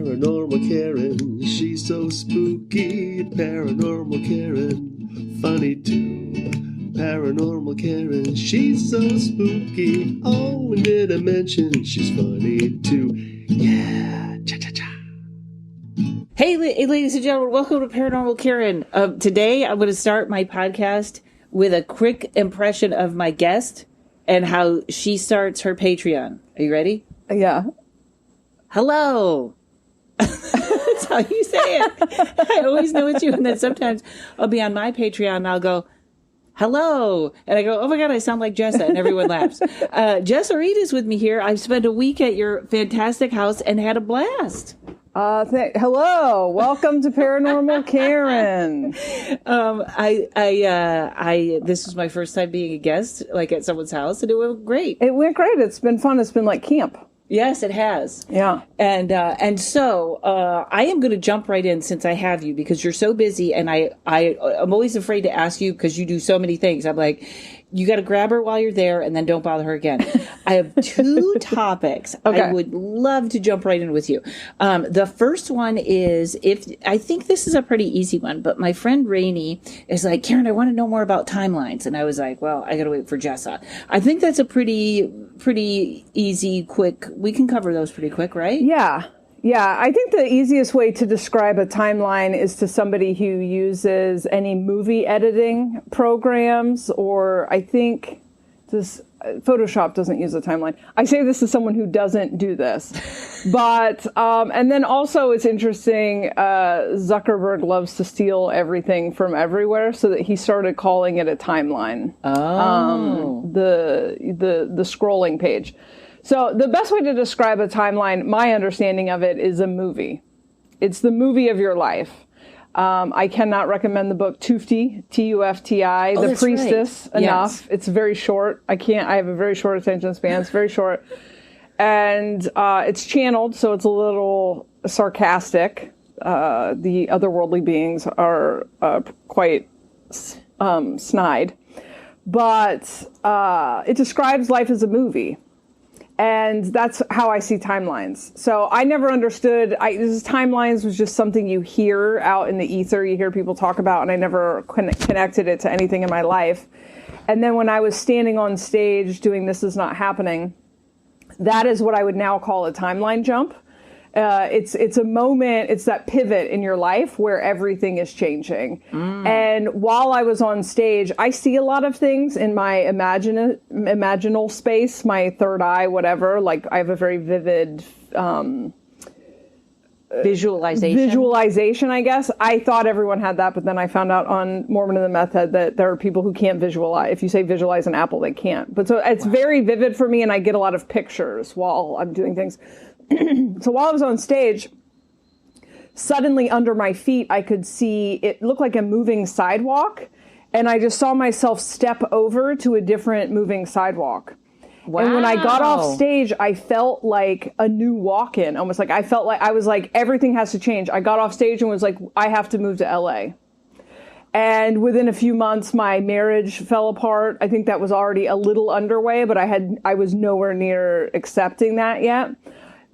Paranormal Karen, she's so spooky. Paranormal Karen, funny too. Paranormal Karen, she's so spooky. Oh, and did I mention she's funny too? Yeah, cha-cha-cha. Hey, ladies and gentlemen, welcome to Paranormal Karen. Today, I'm going to start my podcast with a quick impression of my guest and how she starts her Patreon. Are you ready? Yeah. Hello. That's how you say it. I always know it's you. And then sometimes I'll be on my Patreon and I'll go, hello. And I go, oh my God, I sound like Jessa. And everyone laughs. Jessa Reed is with me here. I've spent a week at your fantastic house and had a blast. Hello. Welcome to Paranormal Karen. This was my first time being a guest, like at someone's house, and it went great. It went great. It's been fun. It's been like camp. Yes, it has. Yeah. And so I am going to jump right in since I have you because you're so busy, and I'm always afraid to ask you because you do so many things. I'm like, you got to grab her while you're there and then don't bother her again. I have two topics. Okay. I would love to jump right in with you. The first one is I think this is a pretty easy one, but my friend Rainey is like, Karen, I want to know more about timelines. And I was like, well, I got to wait for Jessa. I think that's a pretty easy, quick. We can cover those pretty quick, right? Yeah. Yeah, I think the easiest way to describe a timeline is to somebody who uses any movie editing programs, or I think Photoshop doesn't use a timeline. I say this as someone who doesn't do this. But, and then also it's interesting, Zuckerberg loves to steal everything from everywhere, so that he started calling it a timeline. Oh. The scrolling page. So the best way to describe a timeline, my understanding of it, is a movie. It's the movie of your life. I cannot recommend the book Tufti, T-U-F-T-I, The Priestess, right. enough. Yes. It's very short. I have a very short attention span. It's very short. And it's channeled, so it's a little sarcastic. The otherworldly beings are quite snide. But it describes life as a movie. And that's how I see timelines. So I never understood, timelines was just something you hear out in the ether, you hear people talk about, and I never connected it to anything in my life. And then when I was standing on stage doing This Is Not Happening, that is what I would now call a timeline jump. It's a moment, it's that pivot in your life where everything is changing. And while I was on stage, I see a lot of things in my imaginal space, my third eye, whatever. Like I have a very vivid visualization, I guess. I thought everyone had that, but then I found out on Mormon and the Meth Head that there are people who can't visualize. If you say visualize an apple, they can't. But so it's very vivid for me, and I get a lot of pictures while I'm doing things. So while I was on stage, suddenly under my feet, I could see it looked like a moving sidewalk, and I just saw myself step over to a different moving sidewalk. Wow. And when I got off stage, I felt like a new walk-in, almost like I was like, everything has to change. I got off stage and was like, I have to move to LA. And within a few months, my marriage fell apart. I think that was already a little underway, but I was nowhere near accepting that yet.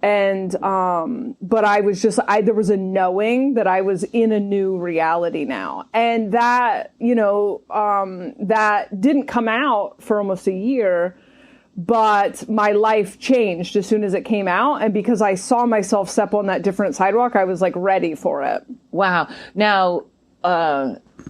And, but I was there was a knowing that I was in a new reality now. And that, that didn't come out for almost a year, but my life changed as soon as it came out. And because I saw myself step on that different sidewalk, I was like ready for it. Wow. Now,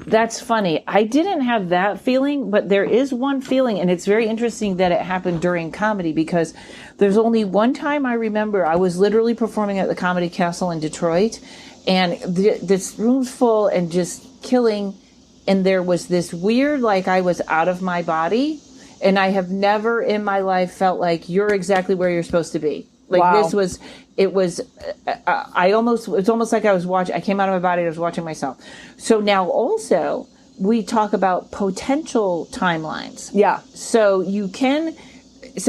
that's funny. I didn't have that feeling, but there is one feeling, and it's very interesting that it happened during comedy because there's only one time I remember I was literally performing at the Comedy Castle in Detroit, and this room's full and just killing, and there was this weird, like I was out of my body, and I have never in my life felt like you're exactly where you're supposed to be. Like wow. It was almost like I came out of my body, I was watching myself. So now also, we talk about potential timelines. Yeah. So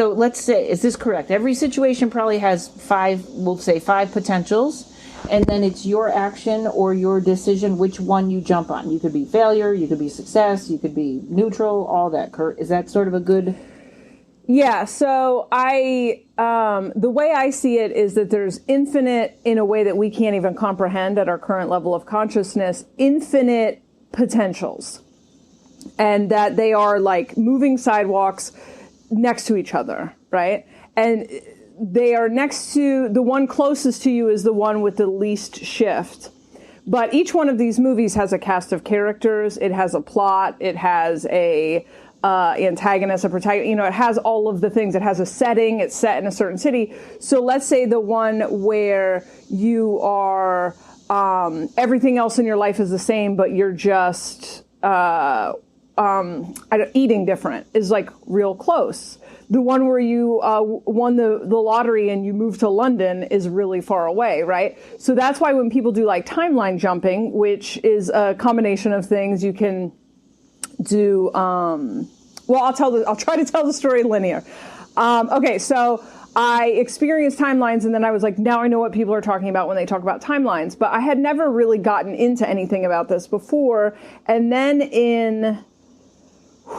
let's say, is this correct? Every situation probably has five potentials, and then it's your action or your decision which one you jump on. You could be failure, you could be success, you could be neutral, all that. Is that sort of a good... Yeah, so the way I see it is that there's infinite, in a way that we can't even comprehend at our current level of consciousness, infinite potentials. And that they are like moving sidewalks next to each other, right? And they are next to, the one closest to you is the one with the least shift. But each one of these movies has a cast of characters, it has a plot, it has a antagonist, a protagonist, it has all of the things. It has a setting, it's set in a certain city. So let's say the one where you are, everything else in your life is the same, but you're just eating different is like real close. The one where you won the lottery and you moved to London is really far away, right? So that's why when people do like timeline jumping, which is a combination of things, you can do, I'll try to tell the story linear. Okay, so I experienced timelines, and then I was like, now I know what people are talking about when they talk about timelines. But I had never really gotten into anything about this before. And then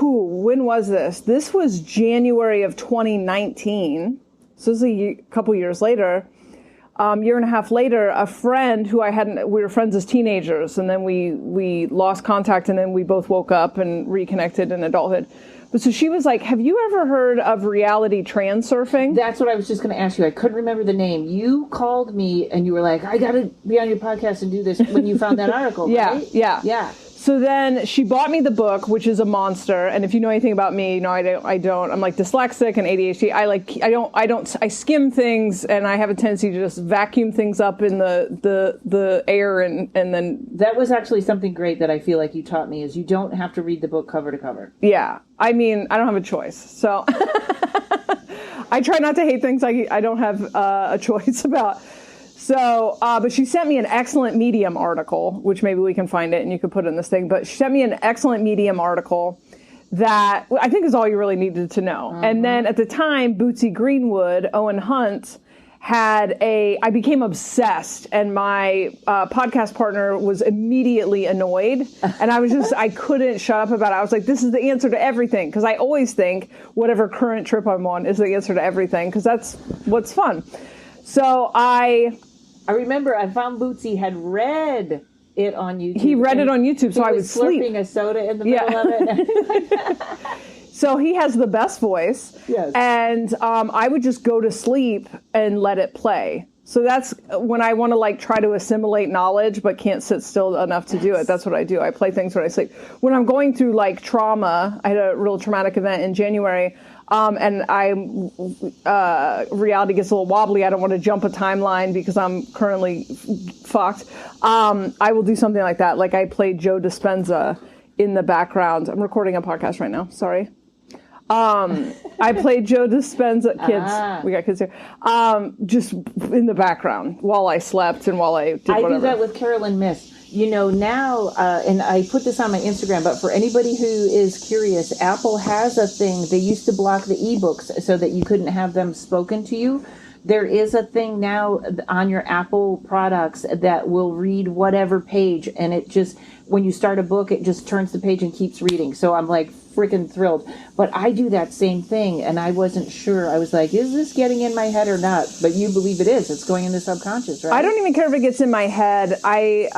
when was this? This was January of 2019. So this is a couple years later. Year and a half later, a friend who we were friends as teenagers, and then we lost contact, and then we both woke up and reconnected in adulthood. But so she was like, have you ever heard of reality transurfing? That's what I was just going to ask you. I couldn't remember the name. You called me and you were like, I got to be on your podcast and do this when you found that article, right? Yeah. So then she bought me the book, which is a monster. And if you know anything about me, I don't. I'm like dyslexic and ADHD. I skim things, and I have a tendency to just vacuum things up in the air, and then. That was actually something great that I feel like you taught me, is you don't have to read the book cover to cover. Yeah. I mean, I don't have a choice. So I try not to hate things I don't have a choice about. So, but she sent me an excellent Medium article, which maybe we can find it and you could put it in this thing. But she sent me an excellent Medium article that I think is all you really needed to know. Mm-hmm. And then at the time, Bootsy Greenwood, Owen Hunt, I became obsessed, and my podcast partner was immediately annoyed. And I couldn't shut up about it. I was like, this is the answer to everything. Because I always think whatever current trip I'm on is the answer to everything, because that's what's fun. So I remember I found Bootsy had read it on YouTube. He read it on YouTube, so I would sleep. Slurping a soda in the middle of it. So he has the best voice. Yes. And I would just go to sleep and let it play. So that's when I want to try to assimilate knowledge but can't sit still enough to do it. That's what I do. I play things when I sleep. When I'm going through trauma, I had a real traumatic event in January. And reality gets a little wobbly. I don't want to jump a timeline because I'm currently fucked. I will do something like that. Like I played Joe Dispenza in the background. I'm recording a podcast right now. Sorry. I played Joe Dispenza. Kids, we got kids here. Just in the background while I slept and while I did whatever. I do that with Carolyn Miss. Now, and I put this on my Instagram, but for anybody who is curious, Apple has a thing. They used to block the ebooks so that you couldn't have them spoken to you. There is a thing now on your Apple products that will read whatever page, and it just, when you start a book, it just turns the page and keeps reading. So I'm freaking thrilled. But I do that same thing, and I wasn't sure. I was like, is this getting in my head or not? But you believe it is. It's going in the subconscious, right? I don't even care if it gets in my head. I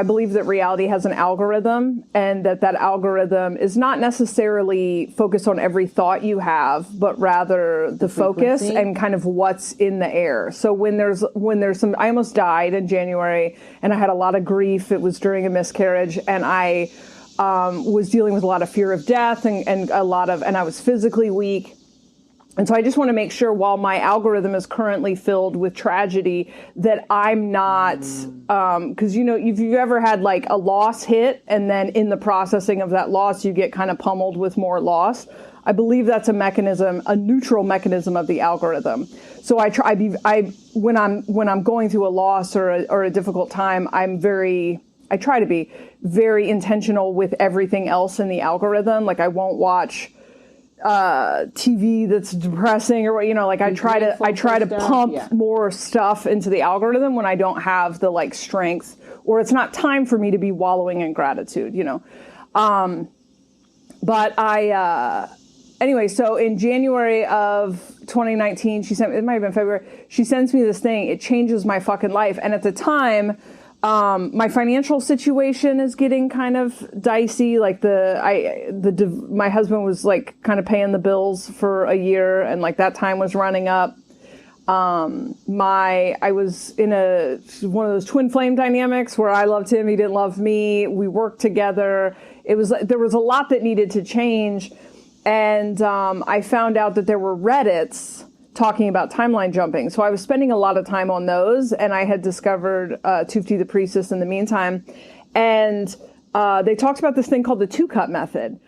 believe that reality has an algorithm, and that algorithm is not necessarily focused on every thought you have, but rather the focus and kind of what's in the air. So when there's some, I almost died in January, and I had a lot of grief. It was during a miscarriage, and I was dealing with a lot of fear of death and I was physically weak. And so I just want to make sure, while my algorithm is currently filled with tragedy, that I'm not, because, if you've ever had a loss hit and then in the processing of that loss, you get kind of pummeled with more loss. I believe that's a neutral mechanism of the algorithm. So when I'm going through a loss or a difficult time, I try to be very intentional with everything else in the algorithm. I won't watch TV that's depressing or I try to pump more stuff into the algorithm when I don't have the strength, or it's not time for me to be wallowing in gratitude, But anyway, so in January of 2019, it might have been February, she sends me this thing. It changes my fucking life. And at the time, my financial situation is getting kind of dicey. Like my husband was like kind of paying the bills for a year, and like that time was running up. I was in one of those twin flame dynamics where I loved him, he didn't love me. We worked together. There was a lot that needed to change. And, I found out that there were Reddits talking about timeline jumping. So I was spending a lot of time on those, and I had discovered, Tufti the Priestess in the meantime. And, they talked about this thing called the 2-cut method.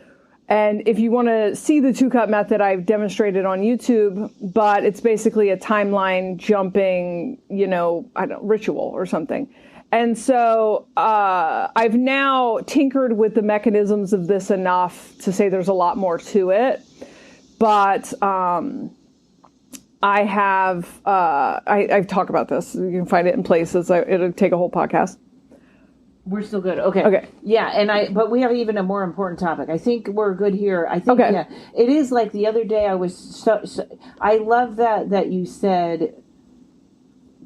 And if you want to see the 2-cut method, I've demonstrated on YouTube, but it's basically a timeline jumping, ritual or something. And so I've now tinkered with the mechanisms of this enough to say there's a lot more to it. But I have, I've talked about this. You can find it in places. It'll take a whole podcast. We're still good. Okay. Okay. Yeah, but we have even a more important topic. I think we're good here. I think, okay. Yeah, it is like the other day I was I love that you said,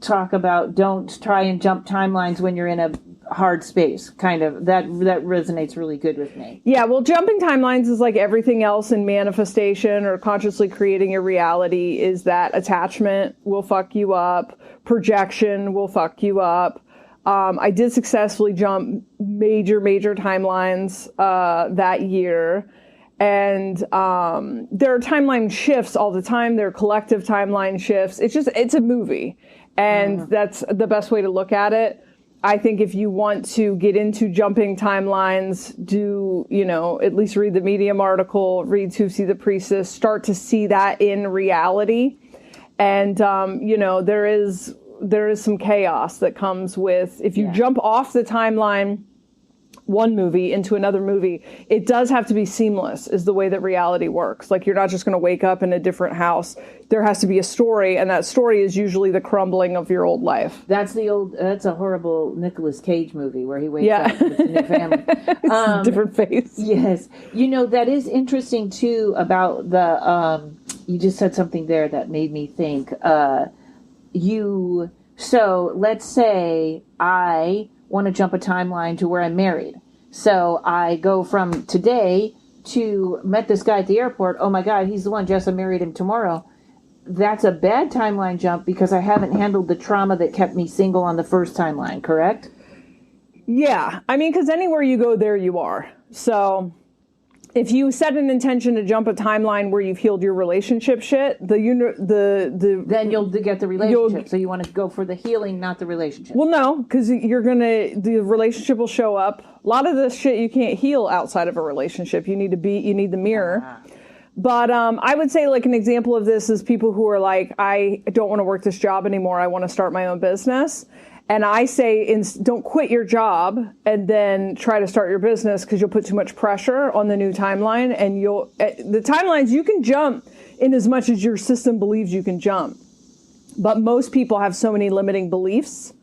talk about don't try and jump timelines when you're in a hard space. Kind of, that resonates really good with me. Yeah, well, jumping timelines is like everything else in manifestation or consciously creating your reality, is that attachment will fuck you up. Projection will fuck you up. I did successfully jump major timelines that year. And there are timeline shifts all the time. There are collective timeline shifts. It's a movie. And that's the best way to look at it. I think if you want to get into jumping timelines, at least read the Medium article, read Tufti the Priestess, start to see that in reality. And, there is some chaos that comes with, if you jump off the timeline, one movie into another movie, it does have to be seamless, is the way that reality works. Like, you're not just going to wake up in a different house. There has to be a story, and that story is usually the crumbling of your old life. That's a horrible Nicolas Cage movie where he wakes up with a new family. It's a different face. Yes. That is interesting too about you just said something there that made me think, so let's say I want to jump a timeline to where I'm married. So I go from today to met this guy at the airport. Oh my God, he's the one. Jessa married him tomorrow. That's a bad timeline jump because I haven't handled the trauma that kept me single on the first timeline, correct? Yeah. I mean, because anywhere you go, there you are. So if you set an intention to jump a timeline where you've healed your relationship shit, then you'll get the relationship. So you want to go for the healing, not the relationship. Well, no, because the relationship will show up. A lot of this shit you can't heal outside of a relationship. You need the mirror. But I would say, like, an example of this is people who are like, I don't want to work this job anymore. I want to start my own business. And I say, don't quit your job and then try to start your business, because you'll put too much pressure on the new timeline. And the timelines you can jump in as much as your system believes you can jump. But most people have so many limiting beliefs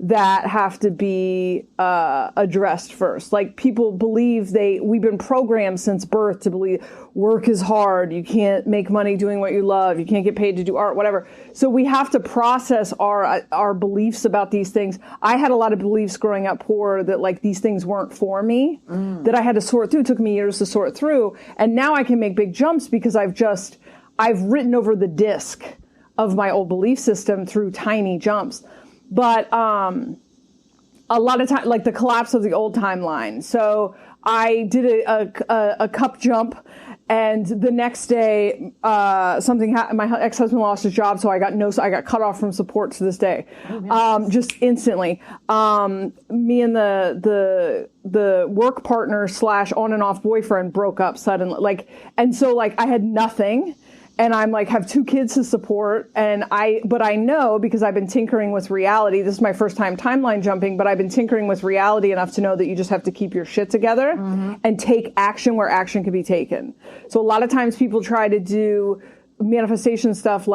that have to be addressed first. Like, people believe we've been programmed since birth to believe work is hard. You can't make money doing what you love. You can't get paid to do art, whatever. So we have to process our beliefs about these things. I had a lot of beliefs growing up poor that, like, these things weren't for me, that I had to sort through. It took me years to sort through. And now I can make big jumps because I've written over the disc of my old belief system through tiny jumps. But a lot of time, like the collapse of the old timeline. So I did a cup jump, and the next day something happened. My ex-husband lost his job, so I got cut off from support to this day, just instantly. Me and the work partner / on and off boyfriend broke up suddenly. And so I had nothing. And I'm have 2 kids to support. But I know, because I've been tinkering with reality, this is my first time timeline jumping, but I've been tinkering with reality enough to know that you just have to keep your shit together and take action where action can be taken. So a lot of times people try to do manifestation stuff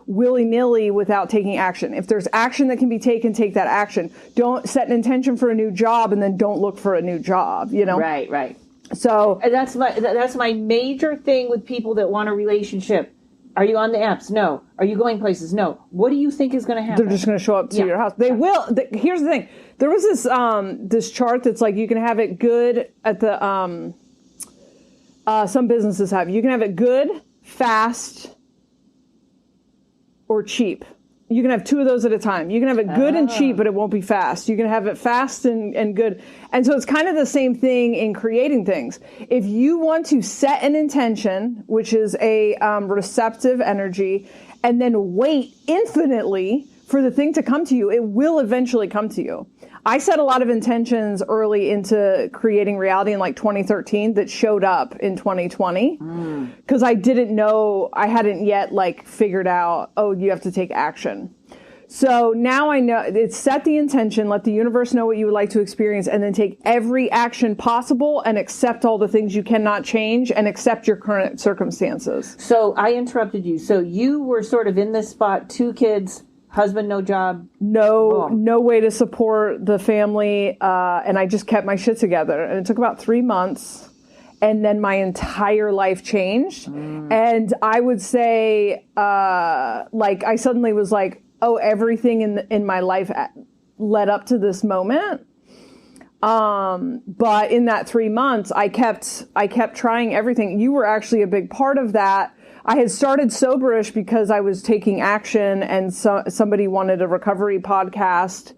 willy-nilly without taking action. If there's action that can be taken, take that action. Don't set an intention for a new job and then don't look for a new job, Right. So And that's my major thing with people that want a relationship. Are you on the apps? No. Are you going places? No. What do you think is going to happen? they're just going to show up to your house. They will. Here's the thing. There was this chart that's like you can have it good at the some businesses have. You can have it good, fast, or cheap. You can have two of those at a time. You can have it good and cheap, but it won't be fast. You can have it fast and good. And so it's kind of the same thing in creating things. If you want to set an intention, which is a receptive energy, and then wait infinitely for the thing to come to you, it will eventually come to you. I set a lot of intentions early into creating reality in like 2013 that showed up in 2020 because I didn't know, I hadn't yet like figured out, oh, you have to take action. So now I know it's set the intention, let the universe know what you would like to experience, and then take every action possible and accept all the things you cannot change and accept your current circumstances. So I interrupted you. So you were sort of in this spot, 2 kids, husband, no job. No way to support the family. And I just kept my shit together. And it took about 3 months. And then my entire life changed. And I would say, like, I suddenly was like, oh, everything in my life led up to this moment. But in that 3 months, I kept trying everything. You were actually a big part of that. I had started Soberish because I was taking action, and somebody wanted a recovery podcast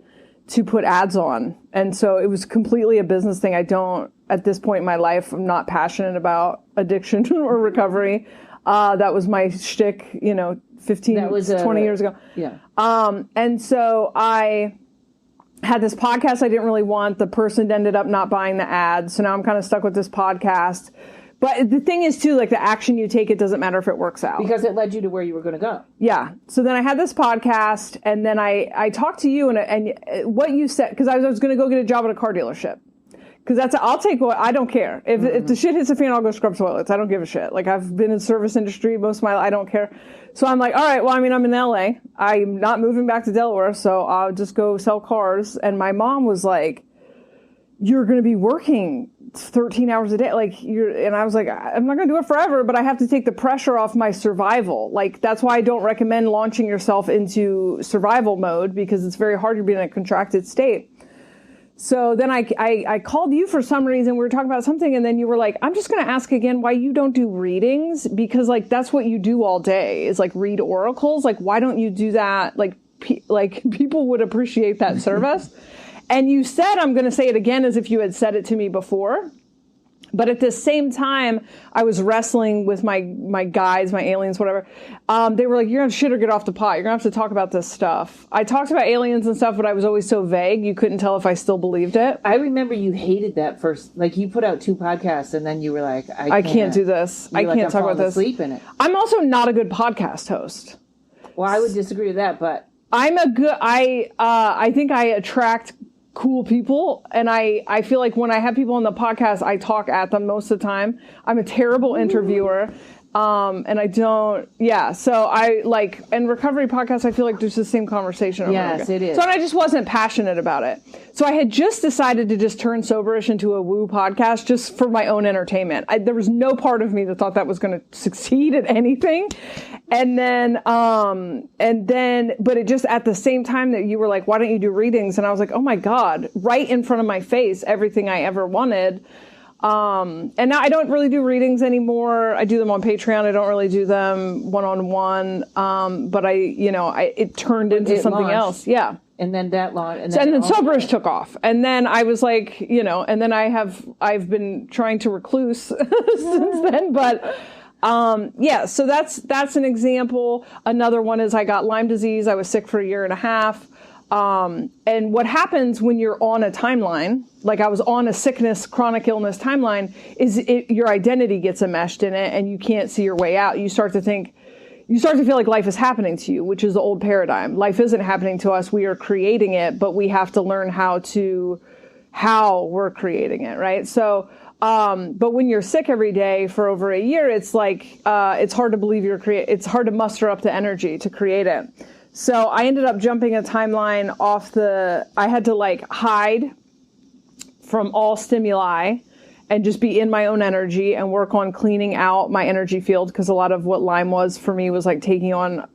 to put ads on. And so it was completely a business thing. At this point in my life, I'm not passionate about addiction or recovery. That was my shtick, 20 years ago. Yeah. And so I had this podcast I didn't really want. The person ended up not buying the ads. So now I'm kind of stuck with this podcast. But the thing is, too, like the action you take, it doesn't matter if it works out. Because it led you to where you were going to go. Yeah. So then I had this podcast, and then I talked to you, and what you said, because I was going to go get a job at a car dealership. Because I'll take what, I don't care. If the shit hits the fan, I'll go scrub toilets. I don't give a shit. Like, I've been in service industry most of my life. I don't care. So I'm like, all right, well, I mean, I'm in LA. I'm not moving back to Delaware, so I'll just go sell cars. And my mom was like, you're going to be working 13 hours a day. And I was like, I'm not going to do it forever, but I have to take the pressure off my survival. Like, that's why I don't recommend launching yourself into survival mode, because it's very hard to be in a contracted state. So then I called you for some reason. We were talking about something, and then you were like, I'm just going to ask again why you don't do readings, because like that's what you do all day is like read oracles. Like, why don't you do that? Like people would appreciate that service. And you said, I'm going to say it again as if you had said it to me before. But at the same time, I was wrestling with my guides, my aliens, whatever. They were like, you're going to shit or get off the pot. You're going to have to talk about this stuff. I talked about aliens and stuff, but I was always so vague. You couldn't tell if I still believed it. I remember you hated that first. Like, you put out 2 podcasts, and then you were like, I can't do this. I can't talk about this. Asleep in it. I'm also not a good podcast host. Well, I would disagree with that, but I think I attract cool people, and I feel like when I have people on the podcast, I talk at them most of the time. I'm a terrible interviewer, and I don't. Yeah, so I like and recovery podcasts. I feel like there's the same conversation. Over yes, again. It is. So and I just wasn't passionate about it. So I had just decided to just turn Soberish into a woo podcast just for my own entertainment. There was no part of me that thought that was going to succeed at anything. And then, but it just at the same time that you were like, why don't you do readings? And I was like, oh my God, right in front of my face, everything I ever wanted. And now I don't really do readings anymore. I do them on Patreon. I don't really do them one-on-one. But it turned into something launched. Else. Yeah. And then that launched. And then Soberish took off. And then I was like, and then I've been trying to recluse since then, but so that's an example. Another one is I got Lyme disease. I was sick for 1.5 years. And what happens when you're on a timeline, like I was on a sickness, chronic illness timeline, is your identity gets enmeshed in it and you can't see your way out. You start to feel like life is happening to you, which is the old paradigm. Life isn't happening to us. We are creating it, but we have to learn how we're creating it. Right. So, but when you're sick every day for over 1 year, it's like, it's hard to believe it's hard to muster up the energy to create it. So I ended up jumping a timeline I had to like hide from all stimuli and just be in my own energy and work on cleaning out my energy field, because a lot of what Lyme was for me was like taking on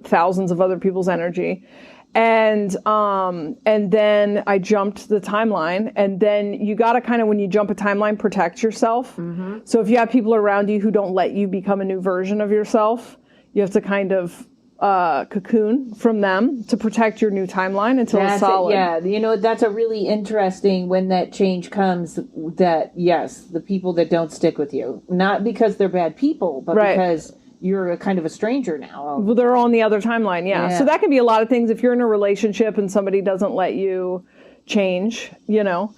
thousands of other people's energy. And then I jumped the timeline, and then you got to kind of, when you jump a timeline, protect yourself. Mm-hmm. So if you have people around you who don't let you become a new version of yourself, you have to kind of cocoon from them to protect your new timeline until it's solid. Yeah, that's a really interesting, when that change comes, that yes, the people that don't stick with you, not because they're bad people, but because you're a kind of a stranger now. Well, they're on the other timeline, yeah. So that can be a lot of things. If you're in a relationship and somebody doesn't let you change, and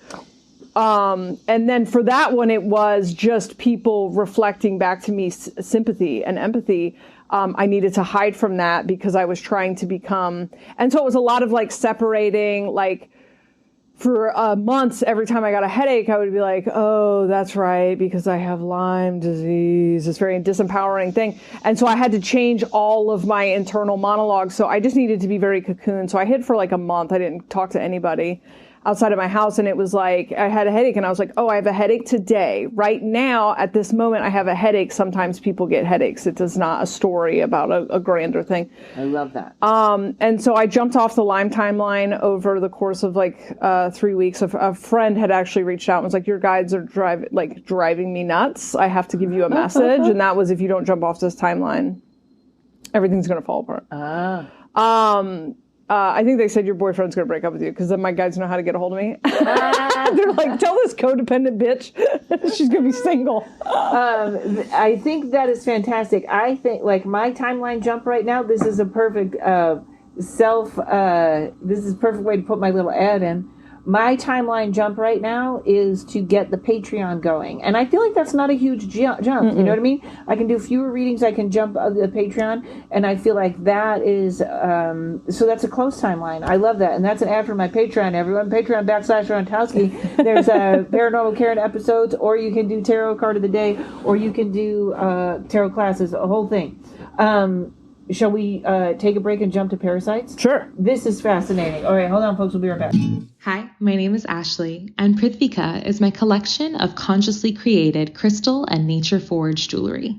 then for that one, it was just people reflecting back to me sympathy and empathy. I needed to hide from that because I was trying to become, and so it was a lot of like separating, like for months, every time I got a headache, I would be like, oh, that's right, because I have Lyme disease. It's a very disempowering thing. And so I had to change all of my internal monologues. So I just needed to be very cocooned. So I hid for like a month. I didn't talk to anybody outside of my house. And it was like, I had a headache and I was like, oh, I have a headache today. Right now, at this moment, I have a headache. Sometimes people get headaches. It is not a story about a grander thing. I love that. And so I jumped off the Lyme timeline over the course of like 3 weeks. A friend had actually reached out and was like, your guides are driving me nuts. I have to give you a message. And that was, if you don't jump off this timeline, everything's going to fall apart. I think they said your boyfriend's going to break up with you, because then my guides know how to get a hold of me. They're like, tell this codependent bitch she's going to be single. I think that is fantastic. I think, like, my timeline jump right now, this is a perfect this is a perfect way to put my little ad in. My timeline jump right now is to get the Patreon going. And I feel like that's not a huge jump. Mm-mm. You know what I mean? I can do fewer readings. I can jump the Patreon. And I feel like that is, so that's a close timeline. I love that. And that's an ad for my Patreon, everyone. Patreon /Rontowski. There's Paranormal Karen episodes, or you can do Tarot Card of the Day, or you can do tarot classes, a whole thing. Shall we take a break and jump to parasites? Sure. This is fascinating. All right, hold on, folks. We'll be right back. Hi, my name is Ashley, and Prithvika is my collection of consciously created crystal and nature-forged jewelry.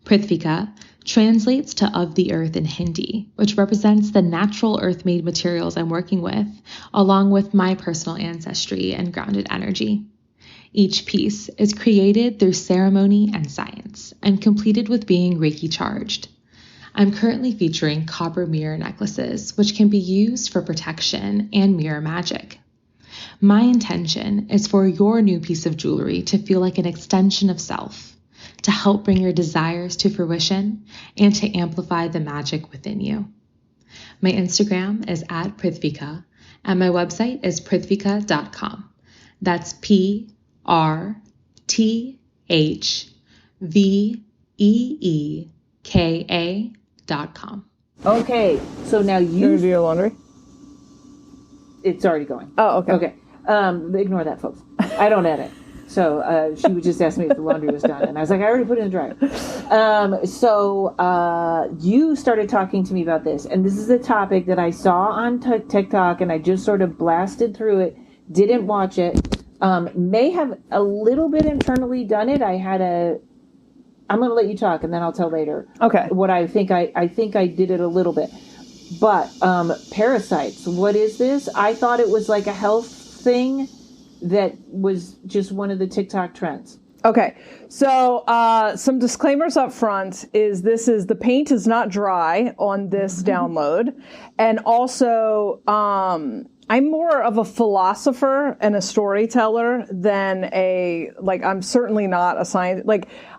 Prithvika translates to of the earth in Hindi, which represents the natural earth-made materials I'm working with, along with my personal ancestry and grounded energy. Each piece is created through ceremony and science, and completed with being Reiki charged. I'm currently featuring copper mirror necklaces, which can be used for protection and mirror magic. My intention is for your new piece of jewelry to feel like an extension of self, to help bring your desires to fruition and to amplify the magic within you. My Instagram is @Prithvika, and my website is prithvika.com. That's PRTHVEEKA.com. Okay, so now You gonna do your laundry? It's already going. Oh, okay. Okay. Ignore that, folks. I don't edit. So she would just ask me if the laundry was done. And I was like, I already put it in the dryer. So you started talking to me about this. And this is a topic that I saw on TikTok, and I just sort of blasted through it, didn't watch it. May have a little bit internally done it. I'm going to let you talk, and then I'll tell later. Okay. What I think I did it a little bit. But parasites, what is this? I thought it was like a health thing that was just one of the TikTok trends. Okay. So some disclaimers up front is the paint is not dry on this download. And also, I'm more of a philosopher and a storyteller than I'm certainly not a science.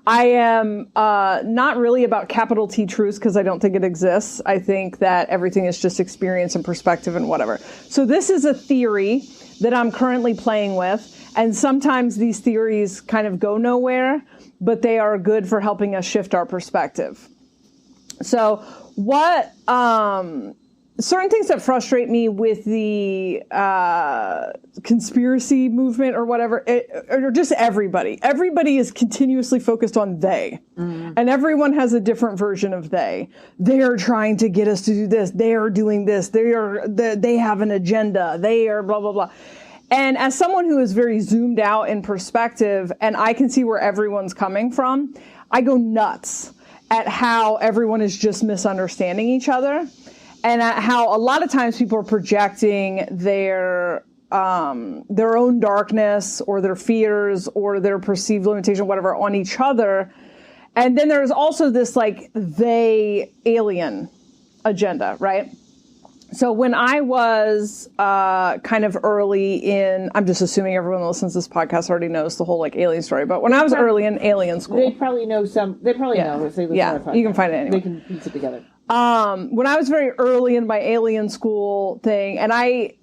I am not really about capital T truths, because I don't think it exists. I think that everything is just experience and perspective and whatever. So this is a theory that I'm currently playing with. And sometimes these theories kind of go nowhere, but they are good for helping us shift our perspective. So what, certain things that frustrate me with the conspiracy movement or whatever, or just everybody. Everybody is continuously focused on they. Mm. And everyone has a different version of they. They are trying to get us to do this. They are doing this. They have an agenda. They are blah, blah, blah. And as someone who is very zoomed out in perspective, and I can see where everyone's coming from, I go nuts at how everyone is just misunderstanding each other, and at how a lot of times people are projecting their own darkness or their fears or their perceived limitation, whatever, on each other. And then there's also this like they alien agenda, right? So when I was kind of early in, I'm just assuming everyone that listens to this podcast already knows the whole like alien story, but when I was early in alien school. They probably know some, they probably know if they listen to our podcast. You can find it anyway. They can piece it together. When I was very early in my alien school thing, and I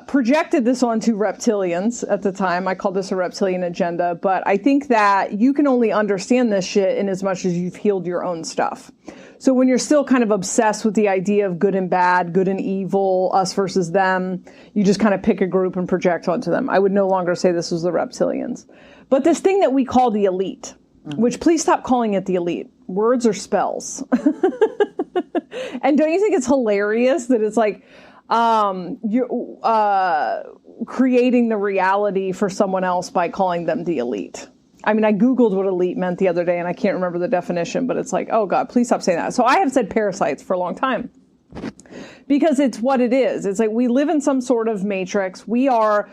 projected this onto reptilians at the time. I called this a reptilian agenda, but I think that you can only understand this shit in as much as you've healed your own stuff. So when you're still kind of obsessed with the idea of good and bad, good and evil, us versus them, you just kind of pick a group and project onto them. I would no longer say this was the reptilians. But this thing that we call the elite, which please stop calling it the elite. Words are spells. And don't you think it's hilarious that it's like, you're creating the reality for someone else by calling them the elite. I mean, I Googled what elite meant the other day and I can't remember the definition, but it's like, oh God, please stop saying that. So I have said parasites for a long time because it's what it is. It's like we live in some sort of matrix. We are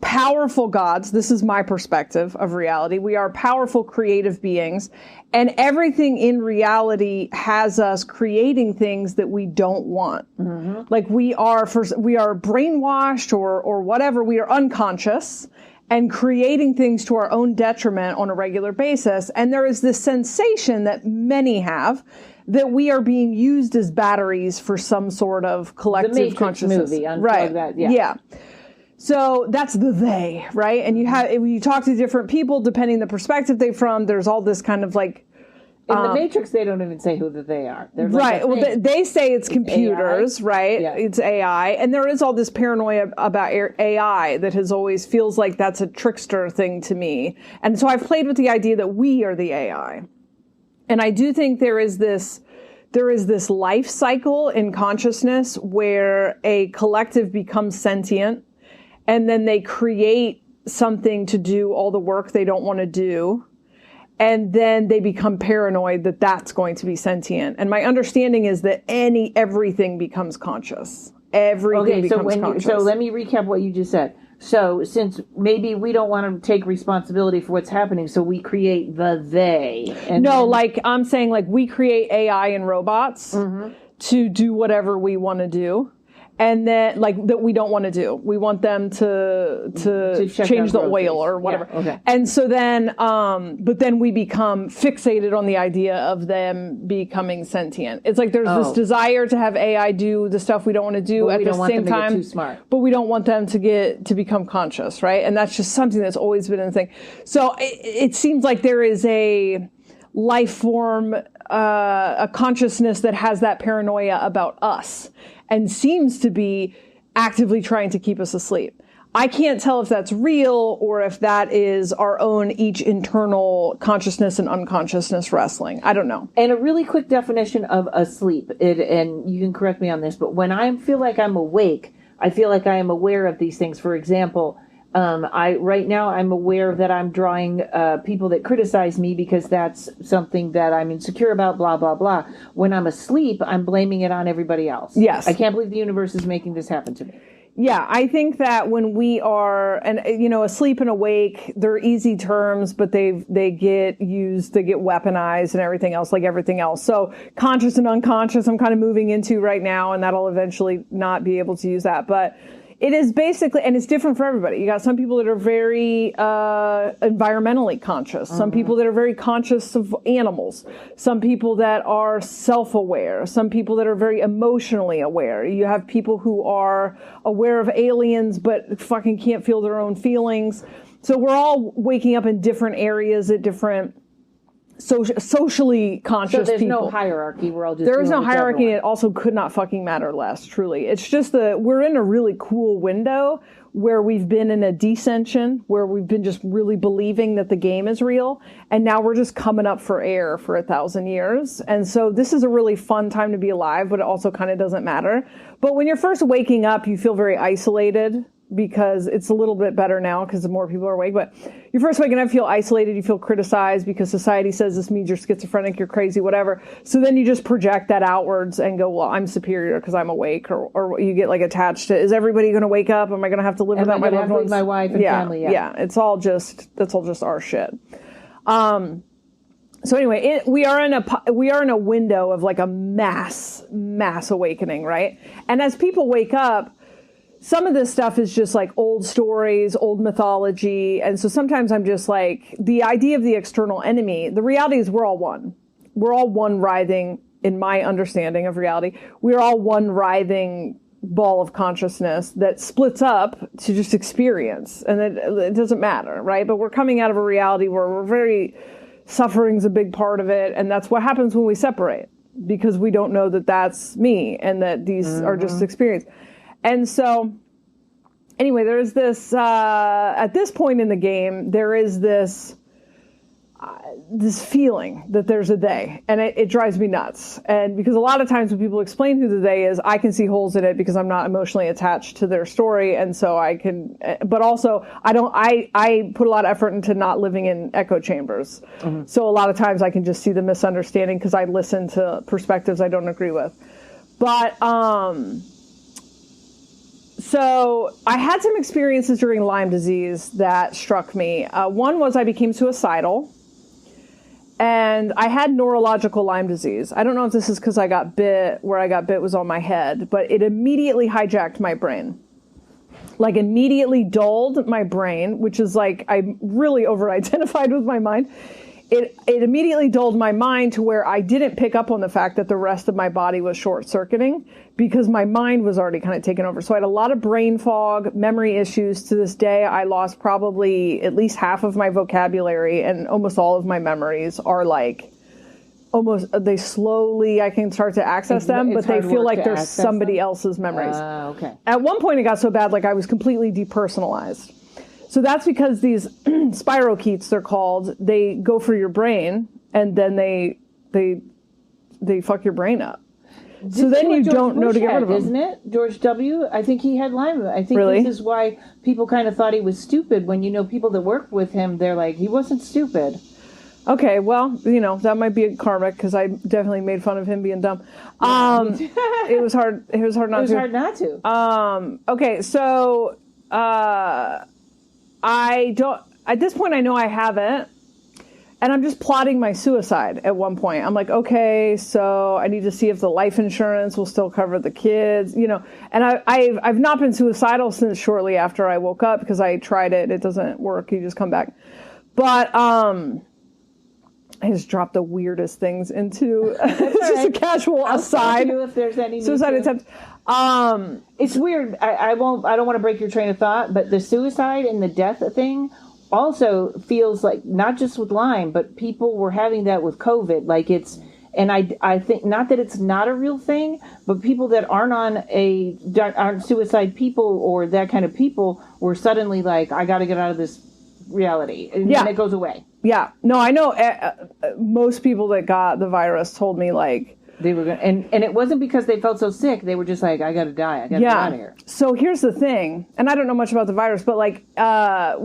powerful gods. This is my perspective of reality. We are powerful creative beings, and everything in reality has us creating things that we don't want. Mm-hmm. Like we are brainwashed or whatever. We are unconscious and creating things to our own detriment on a regular basis. And there is this sensation that many have that we are being used as batteries for some sort of collective the Matrix consciousness. Movie, right. That, yeah. So that's the they, right? And when you talk to different people, depending the perspective they're from, there's all this kind of like... In the Matrix, they don't even say who that they are. They're right. Like well, they say it's computers, AI. Right? Yeah. It's AI. And there is all this paranoia about AI that has always feels like that's a trickster thing to me. And so I've played with the idea that we are the AI. And I do think there is this life cycle in consciousness where a collective becomes sentient, and then they create something to do all the work they don't want to do. And then they become paranoid that that's going to be sentient. And my understanding is that everything becomes conscious. Everything becomes conscious. So let me recap what you just said. So since maybe we don't want to take responsibility for what's happening, so we create the they. Like I'm saying, like we create AI and robots to do whatever we want to do. And then, like, that we don't want to do. We want them to change the oil or whatever. Yeah, okay. And so then, but then we become fixated on the idea of them becoming sentient. It's like there's this desire to have AI do the stuff we don't want to do at the same time. Too smart. But we don't want them to become conscious, right? And that's just something that's always been a thing. So it seems like there is a life form, a consciousness that has that paranoia about us, and seems to be actively trying to keep us asleep. I can't tell if that's real or if that is our own each internal consciousness and unconsciousness wrestling. I don't know. And a really quick definition of asleep, and you can correct me on this, but when I feel like I'm awake, I feel like I am aware of these things. For example, right now I'm aware that I'm drawing people that criticize me because that's something that I'm insecure about, blah, blah, blah. When I'm asleep, I'm blaming it on everybody else. Yes. I can't believe the universe is making this happen to me. Yeah, I think that when we are, asleep and awake, they're easy terms, but they get used, they get weaponized and everything else, like everything else. So conscious and unconscious, I'm kind of moving into right now, and that'll eventually not be able to use that. But it is basically, and it's different for everybody. You got some people that are very environmentally conscious, some people that are very conscious of animals, some people that are self-aware, some people that are very emotionally aware. You have people who are aware of aliens but fucking can't feel their own feelings. So we're all waking up in different areas at different socially conscious people. So there's no hierarchy. We're all just there is no hierarchy, and it also could not fucking matter less, truly. It's just we're in a really cool window where we've been in a descension, where we've been just really believing that the game is real, and now we're just coming up for air for 1,000 years. And so this is a really fun time to be alive, but it also kind of doesn't matter. But when you're first waking up, you feel very isolated. because it's a little bit better now because more people are awake. But you're first waking up, feel isolated, you feel criticized because society says this means you're schizophrenic, you're crazy, whatever. So then you just project that outwards and go, well, I'm superior because I'm awake, or you get like attached to, is everybody going to wake up? Am I going to have to live without my loved ones? My wife and family. Yeah. That's all just our shit. So anyway, we are in a window of like a mass awakening, right? And as people wake up, some of this stuff is just like old stories, old mythology. And so sometimes I'm just like, the idea of the external enemy, the reality is we're all one. We're all one writhing, in my understanding of reality, we're all one writhing ball of consciousness that splits up to just experience. And it doesn't matter, right? But we're coming out of a reality where suffering's a big part of it. And that's what happens when we separate, because we don't know that that's me and that these are just experience. And so, anyway, there's this, at this point in the game, there is this feeling that there's a they, and it drives me nuts. And because a lot of times when people explain who the they is, I can see holes in it because I'm not emotionally attached to their story. And so but also I put a lot of effort into not living in echo chambers. Mm-hmm. So a lot of times I can just see the misunderstanding because I listen to perspectives I don't agree with. But, so I had some experiences during Lyme disease that struck me. One was I became suicidal, and I had neurological Lyme disease. I don't know if this is because I got bit. Where I got bit was on my head, but it immediately hijacked my brain. Like immediately dulled my brain, which is like I'm really over-identified with my mind. It immediately dulled my mind to where I didn't pick up on the fact that the rest of my body was short-circuiting because my mind was already kind of taken over. So I had a lot of brain fog, memory issues. To this day, I lost probably at least half of my vocabulary, and almost all of my memories are like I can start to access them, but they feel like they're somebody else's memories. Okay. At one point, it got so bad, like I was completely depersonalized. So that's because these spirochetes, they're called, they go for your brain and then they fuck your brain up. So then you don't know to get rid of them. Isn't it? George W. I think he had Lyme. I think Really? This is why people kind of thought he was stupid. When people that worked with him, they're like, he wasn't stupid. Okay, well, that might be a karmic because I definitely made fun of him being dumb. It was hard. It was hard not to. It was hard not to. Okay, so I don't. At this point, I know I haven't, and I'm just plotting my suicide. At one point, I'm like, okay, so I need to see if the life insurance will still cover the kids, And I've not been suicidal since shortly after I woke up because I tried it. It doesn't work. You just come back. But I just dropped the weirdest things into just a casual aside. You if there's any suicide attempt. It's weird. I don't want to break your train of thought, but the suicide and the death thing also feels like not just with Lyme, but people were having that with COVID. Like and I think not that it's not a real thing, but people that aren't suicide people or that kind of people were suddenly like, I got to get out of this reality, and then it goes away. Yeah, no, I know. Most people that got the virus told me like they were going, and it wasn't because they felt so sick. They were just like, I got to die. I got to get out of here. So here's the thing, and I don't know much about the virus, but like of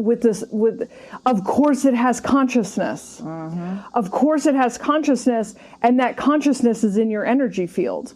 course it has consciousness. Mm-hmm. Of course it has consciousness, and that consciousness is in your energy field.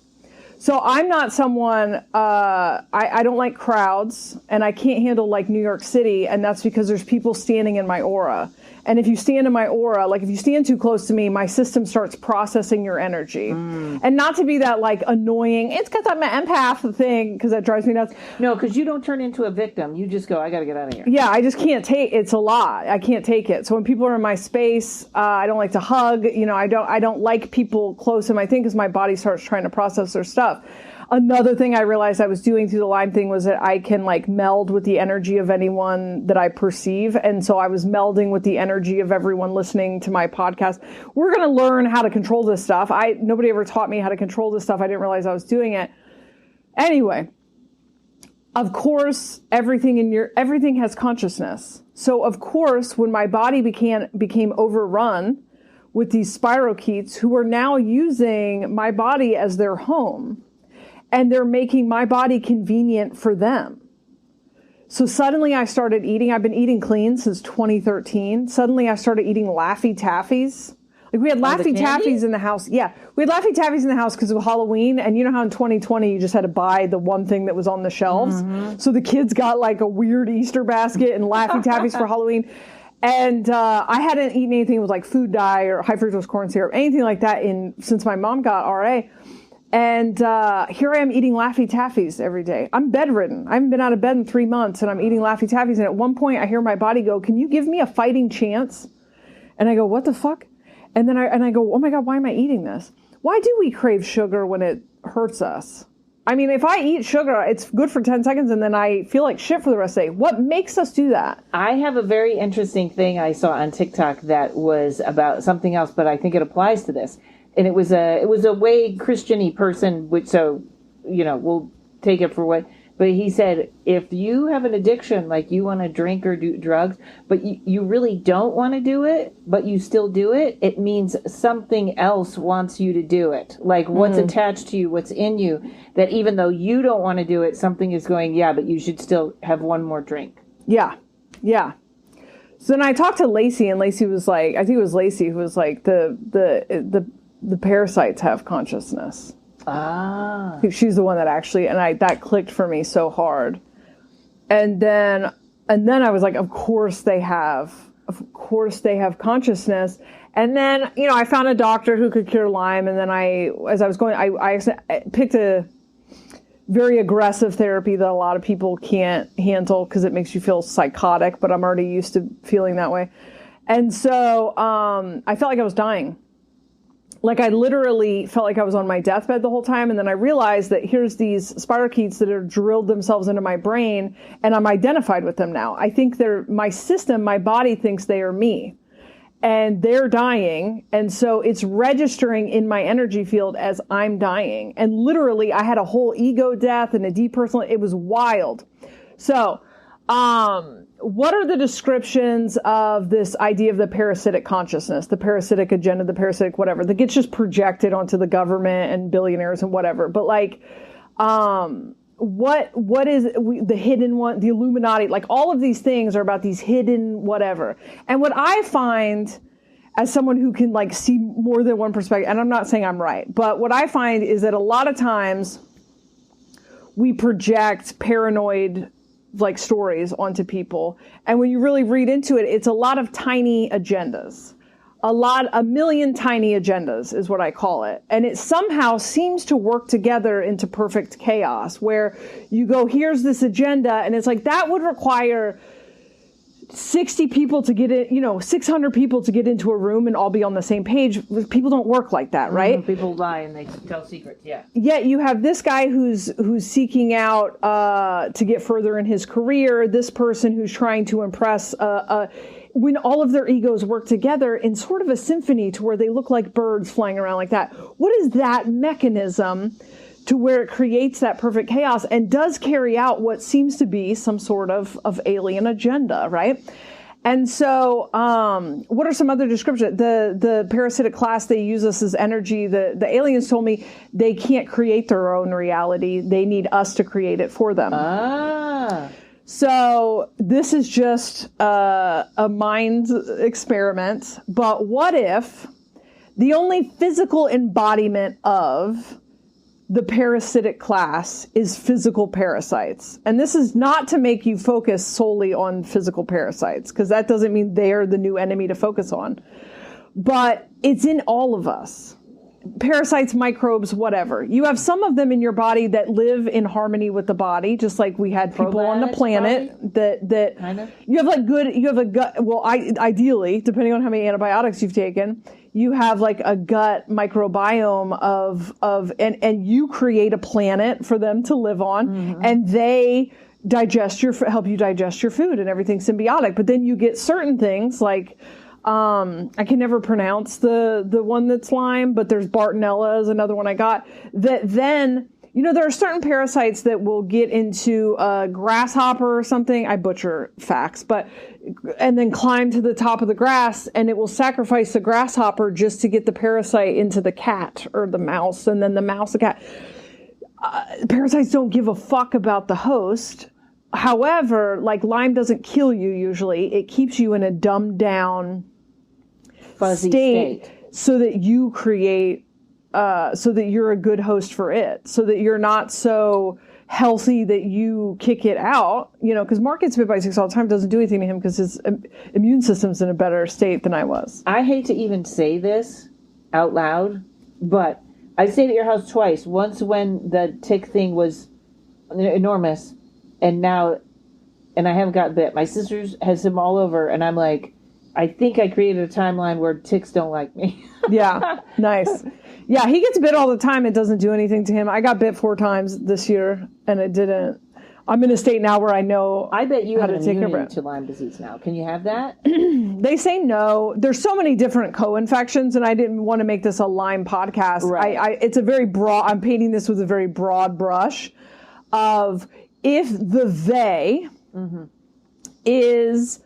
So I'm not someone, I don't like crowds, and I can't handle like New York City, and that's because there's people standing in my aura. And if you stand in my aura, like if you stand too close to me, my system starts processing your energy. And not to be that like annoying, it's because I'm an empath thing, because that drives me nuts. No, because you don't turn into a victim. You just go, I got to get out of here. Yeah, I just can't it's a lot. I can't take it. So when people are in my space, I don't like to hug. I don't like people close in my thing because my body starts trying to process their stuff. Another thing I realized I was doing through the Lyme thing was that I can like meld with the energy of anyone that I perceive. And so I was melding with the energy of everyone listening to my podcast. We're going to learn how to control this stuff. Nobody ever taught me how to control this stuff. I didn't realize I was doing it. Anyway, of course, everything has consciousness. So of course, when my body became overrun with these spirochetes who are now using my body as their home, and they're making my body convenient for them. So suddenly I started eating. I've been eating clean since 2013. Suddenly I started eating Laffy Taffies. Like we had Laffy Taffies in the house. Yeah, we had Laffy Taffies in the house because of Halloween. And you know how in 2020 you just had to buy the one thing that was on the shelves. So the kids got like a weird Easter basket and Laffy Taffies for Halloween. And I hadn't eaten anything with like food dye or high fructose corn syrup, anything like that since my mom got RA. And here I am eating Laffy Taffies every day. I'm bedridden. I haven't been out of bed in 3 months, and I'm eating Laffy Taffies. And at one point, I hear my body go, "Can you give me a fighting chance?" And I go, "What the fuck?" And then I go, "Oh my God, why am I eating this? Why do we crave sugar when it hurts us? I mean, if I eat sugar, it's good for 10 seconds, and then I feel like shit for the rest of the day. What makes us do that?" I have a very interesting thing I saw on TikTok that was about something else, but I think it applies to this. And it was a way Christian-y person, which, so, you know, we'll take it for what, but he said, if you have an addiction, like you want to drink or do drugs, but you really don't want to do it, but you still do it, it means something else wants you to do it. Like what's attached to you, what's in you, that even though you don't want to do it, something is going, yeah, but you should still have one more drink. Yeah. Yeah. So then I talked to Lacey, and Lacey was like, I think it was Lacey who was like, the parasites have consciousness. Ah. She's the one that actually, that clicked for me so hard. And then I was like, of course they have consciousness. And then, you know, I found a doctor who could cure Lyme. And then I picked a very aggressive therapy that a lot of people can't handle because it makes you feel psychotic, but I'm already used to feeling that way. And so, I felt like I was dying. Like I literally felt like I was on my deathbed the whole time. And then I realized that here's these spirochetes that have drilled themselves into my brain, and I'm identified with them now. I think they're my system. My body thinks they are me, and they're dying. And so it's registering in my energy field as I'm dying. And literally I had a whole ego death and a depersonal. It was wild. So, what are the descriptions of this idea of the parasitic consciousness, the parasitic agenda, the parasitic whatever, that gets just projected onto the government and billionaires and whatever? But like, what is the hidden one, the Illuminati, like all of these things are about these hidden whatever. And what I find as someone who can like see more than one perspective, and I'm not saying I'm right, but what I find is that a lot of times we project paranoid like stories onto people. And when you really read into it, it's a lot of tiny agendas. A million tiny agendas is what I call it. And it somehow seems to work together into perfect chaos where you go, here's this agenda. And it's like, that would require 60 people to get in, 600 people to get into a room and all be on the same page. People don't work like that, right? People lie and they tell secrets, yeah. Yet you have this guy who's seeking out to get further in his career, this person who's trying to impress, when all of their egos work together in sort of a symphony to where they look like birds flying around like that. What is that mechanism to where it creates that perfect chaos and does carry out what seems to be some sort of alien agenda, right? And so, what are some other descriptions? The parasitic class, they use us as energy. The aliens told me they can't create their own reality. They need us to create it for them. Ah. So this is just a mind experiment. But what if the only physical embodiment of the parasitic class is physical parasites? And this is not to make you focus solely on physical parasites, because that doesn't mean they're the new enemy to focus on. But it's in all of us. Parasites, microbes, whatever. You have some of them in your body that live in harmony with the body, just like we had people on the planet that kind of. You have a gut. Well, ideally, depending on how many antibiotics you've taken, you have like a gut microbiome and you create a planet for them to live on, and they help you digest your food, and everything's symbiotic. But then you get certain things like, I can never pronounce the one that's Lyme, but there's Bartonella is another one I got, that then, there are certain parasites that will get into a grasshopper or something. I butcher facts, and then climb to the top of the grass, and it will sacrifice the grasshopper just to get the parasite into the cat or the mouse, and then the mouse, the cat. Parasites don't give a fuck about the host. However, like Lyme doesn't kill you usually. It keeps you in a dumbed down Fuzzy state so that you create, so that you're a good host for it, so that you're not so healthy that you kick it out, you know, because Mark gets bit by ticks all the time, doesn't do anything to him because his immune system's in a better state than I was. I hate to even say this out loud, but I stayed at your house twice. Once when the tick thing was enormous, and now, and I haven't got bit. My sister's has him all over, and I'm like, I think I created a timeline where ticks don't like me. Yeah, nice. Yeah, he gets bit all the time. It doesn't do anything to him. I got bit 4 times this year, and it didn't. I'm in a state now where I know I bet you how have to an take care immunity of it. to Lyme disease now. Can you have that? They say no. There's so many different co-infections, and I didn't want to make this a Lyme podcast. Right. It's a very broad, I'm painting this with a very broad brush of if the they is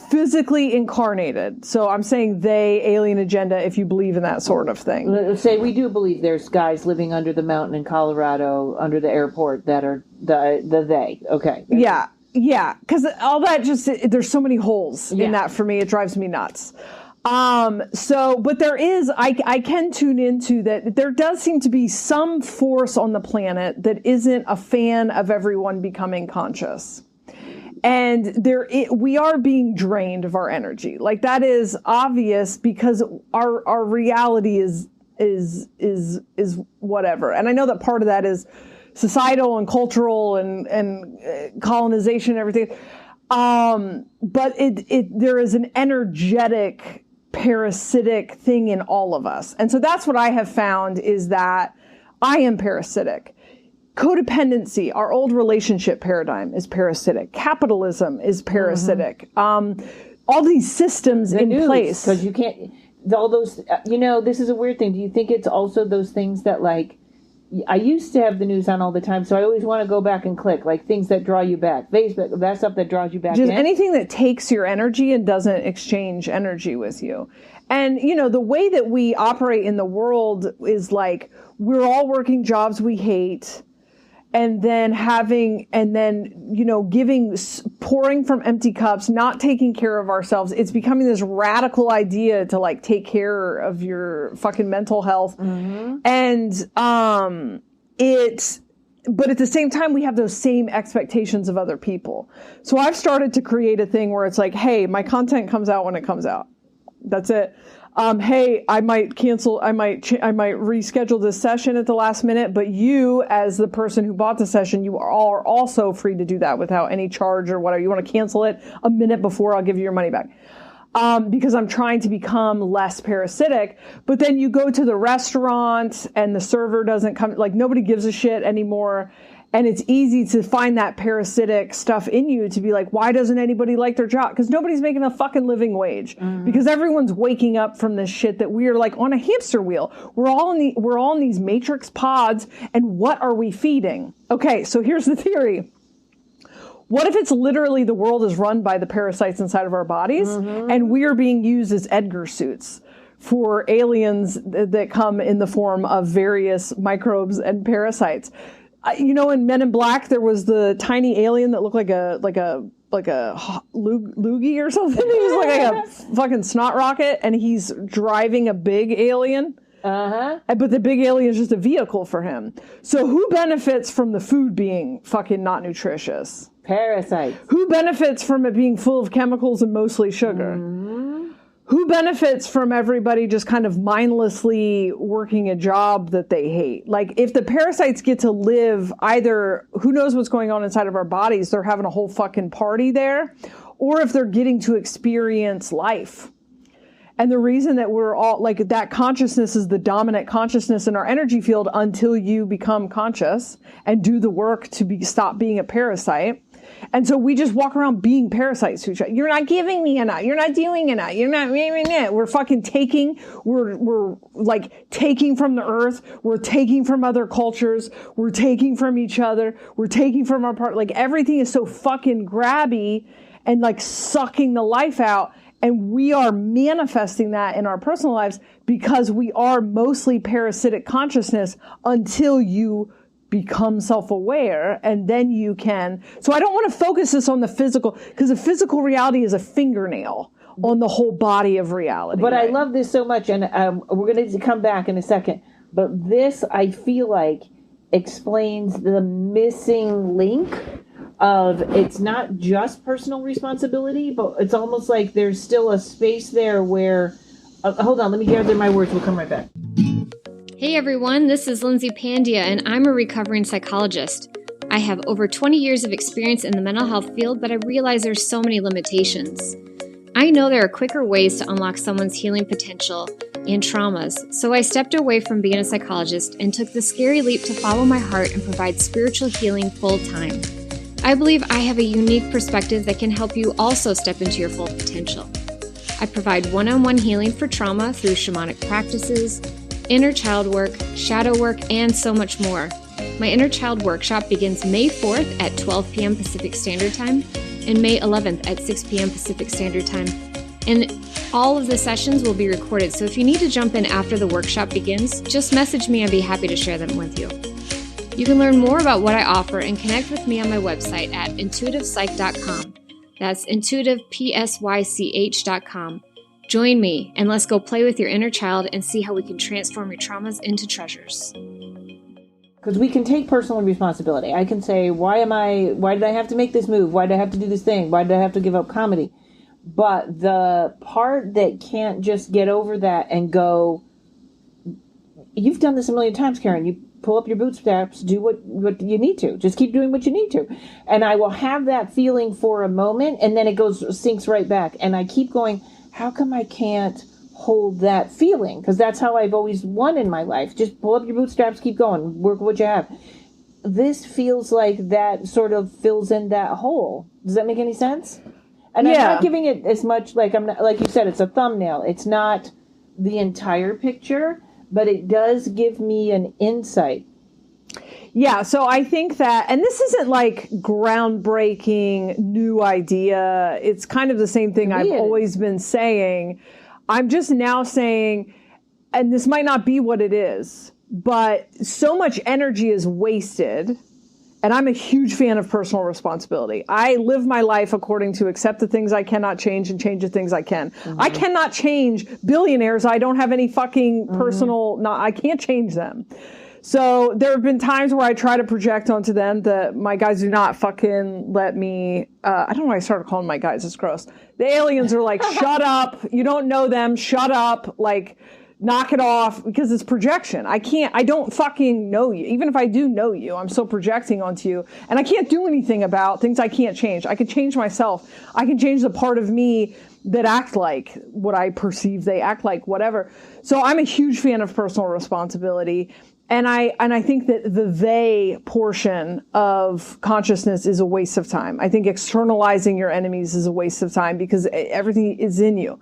physically incarnated. So I'm saying they, alien agenda, if you believe in that sort of thing. Let's say we do believe there's guys living under the mountain in Colorado, under the airport, that are the they. Okay. Yeah. Yeah. Because all that there's so many holes Yeah. in that for me. It drives me nuts. But there is, I can tune into that. There does seem to be some force on the planet that isn't a fan of everyone becoming conscious. And we are being drained of our energy. Like that is obvious because our reality is whatever. And I know that part of that is societal and cultural and colonization and everything. But there is an energetic parasitic thing in all of us. And so that's what I have found is that I am parasitic. Codependency, our old relationship paradigm is parasitic. Capitalism is parasitic. All these systems in place. Because you can't, all those, this is a weird thing. Do you think it's also those things that like, I used to have the news on all the time, so I always want to go back and click, like things that draw you back. Facebook, that stuff that draws you back Just in. anything that takes your energy and doesn't exchange energy with you. And, the way that we operate in the world is like, we're all working jobs we hate. And then pouring from empty cups, not taking care of ourselves. It's becoming this radical idea to like take care of your fucking mental health. And, but at the same time, we have those same expectations of other people. So I've started to create a thing where it's like, hey, my content comes out when it comes out. That's it. Hey, I might cancel, I might reschedule this session at the last minute, but you, as the person who bought the session, you are also free to do that without any charge or whatever. You want to cancel it a minute before, I'll give you your money back. Because I'm trying to become less parasitic. But then you go to the restaurant and the server doesn't come, like nobody gives a shit anymore. And it's easy to find that parasitic stuff in you to be like, why doesn't anybody like their job? Because nobody's making a fucking living wage. Because everyone's waking up from this shit that we are like on a hamster wheel. We're all in these matrix pods. And what are we feeding? Okay, so here's the theory. What if it's literally the world is run by the parasites inside of our bodies and we are being used as Edgar suits for aliens that come in the form of various microbes and parasites? In Men in Black, there was the tiny alien that looked like a loogie or something. He was like a fucking snot rocket, and he's driving a big alien. But the big alien is just a vehicle for him. So who benefits from the food being fucking not nutritious? Parasites. Who benefits from it being full of chemicals and mostly sugar? Who benefits from everybody just kind of mindlessly working a job that they hate? Like, if the parasites get to live either, who knows what's going on inside of our bodies, they're having a whole fucking party there, or if they're getting to experience life. And the reason that we're all, like, that consciousness is the dominant consciousness in our energy field until you become conscious and do the work to stop being a parasite. And so we just walk around being parasites to each other. You're not giving me enough. You're not doing enough. You're not. We're fucking taking. We're like taking from the earth. We're taking from other cultures. We're taking from each other. We're taking from our part. Like everything is so fucking grabby and like sucking the life out. And we are manifesting that in our personal lives because we are mostly parasitic consciousness until you become self-aware, and then you can. So I don't want to focus this on the physical, because the physical reality is a fingernail on the whole body of reality. But right? I love this so much, and we're going to come back in a second. But this, I feel like, explains the missing link of it's not just personal responsibility, but it's almost like there's still a space there where. Hold on, let me gather my words. We'll come right back. Hey everyone, this is Lindsay Pandia, and I'm a recovering psychologist. I have over 20 years of experience in the mental health field, but I realize there's so many limitations. I know there are quicker ways to unlock someone's healing potential and traumas, so I stepped away from being a psychologist and took the scary leap to follow my heart and provide spiritual healing full-time. I believe I have a unique perspective that can help you also step into your full potential. I provide one-on-one healing for trauma through shamanic practices, inner child work, shadow work, and so much more. My Inner Child Workshop begins May 4th at 12 p.m. Pacific Standard Time and May 11th at 6 p.m. Pacific Standard Time. And all of the sessions will be recorded, so if you need to jump in after the workshop begins, just message me and I'd be happy to share them with you. You can learn more about what I offer and connect with me on my website at intuitivepsych.com. That's intuitivepsych.com. Join me, and let's go play with your inner child and see how we can transform your traumas into treasures. Because we can take personal responsibility. I can say, why did I have to make this move? Why did I have to do this thing? Why did I have to give up comedy? But the part that can't just get over that and go, you've done this a million times, Karen. You pull up your bootstraps, do what you need to. Just keep doing what you need to. And I will have that feeling for a moment, and then it sinks right back. And I keep going, how come I can't hold that feeling? Because that's how I've always won in my life. Just pull up your bootstraps, keep going, work with what you have. This feels like that sort of fills in that hole. Does that make any sense? And yeah. I'm not giving it as much, like you said, it's a thumbnail. It's not the entire picture, but it does give me an insight. Yeah, so I think that, and this isn't like groundbreaking new idea. It's kind of the same thing I've always been saying. I'm just now saying, and this might not be what it is, but so much energy is wasted. And I'm a huge fan of personal responsibility. I live my life according to accept the things I cannot change and change the things I can. Mm-hmm. I cannot change billionaires. I don't have any fucking personal, I can't change them. So there have been times where I try to project onto them that my guys do not fucking let me, I don't know why I started calling my guys, it's gross. The aliens are like, shut up, you don't know them, shut up, like, knock it off, because it's projection. I don't fucking know you. Even if I do know you, I'm still projecting onto you. And I can't do anything about things I can't change. I can change myself. I can change the part of me that act like what I perceive they act like, whatever. So I'm a huge fan of personal responsibility. And I think that the they portion of consciousness is a waste of time. I think externalizing your enemies is a waste of time because everything is in you.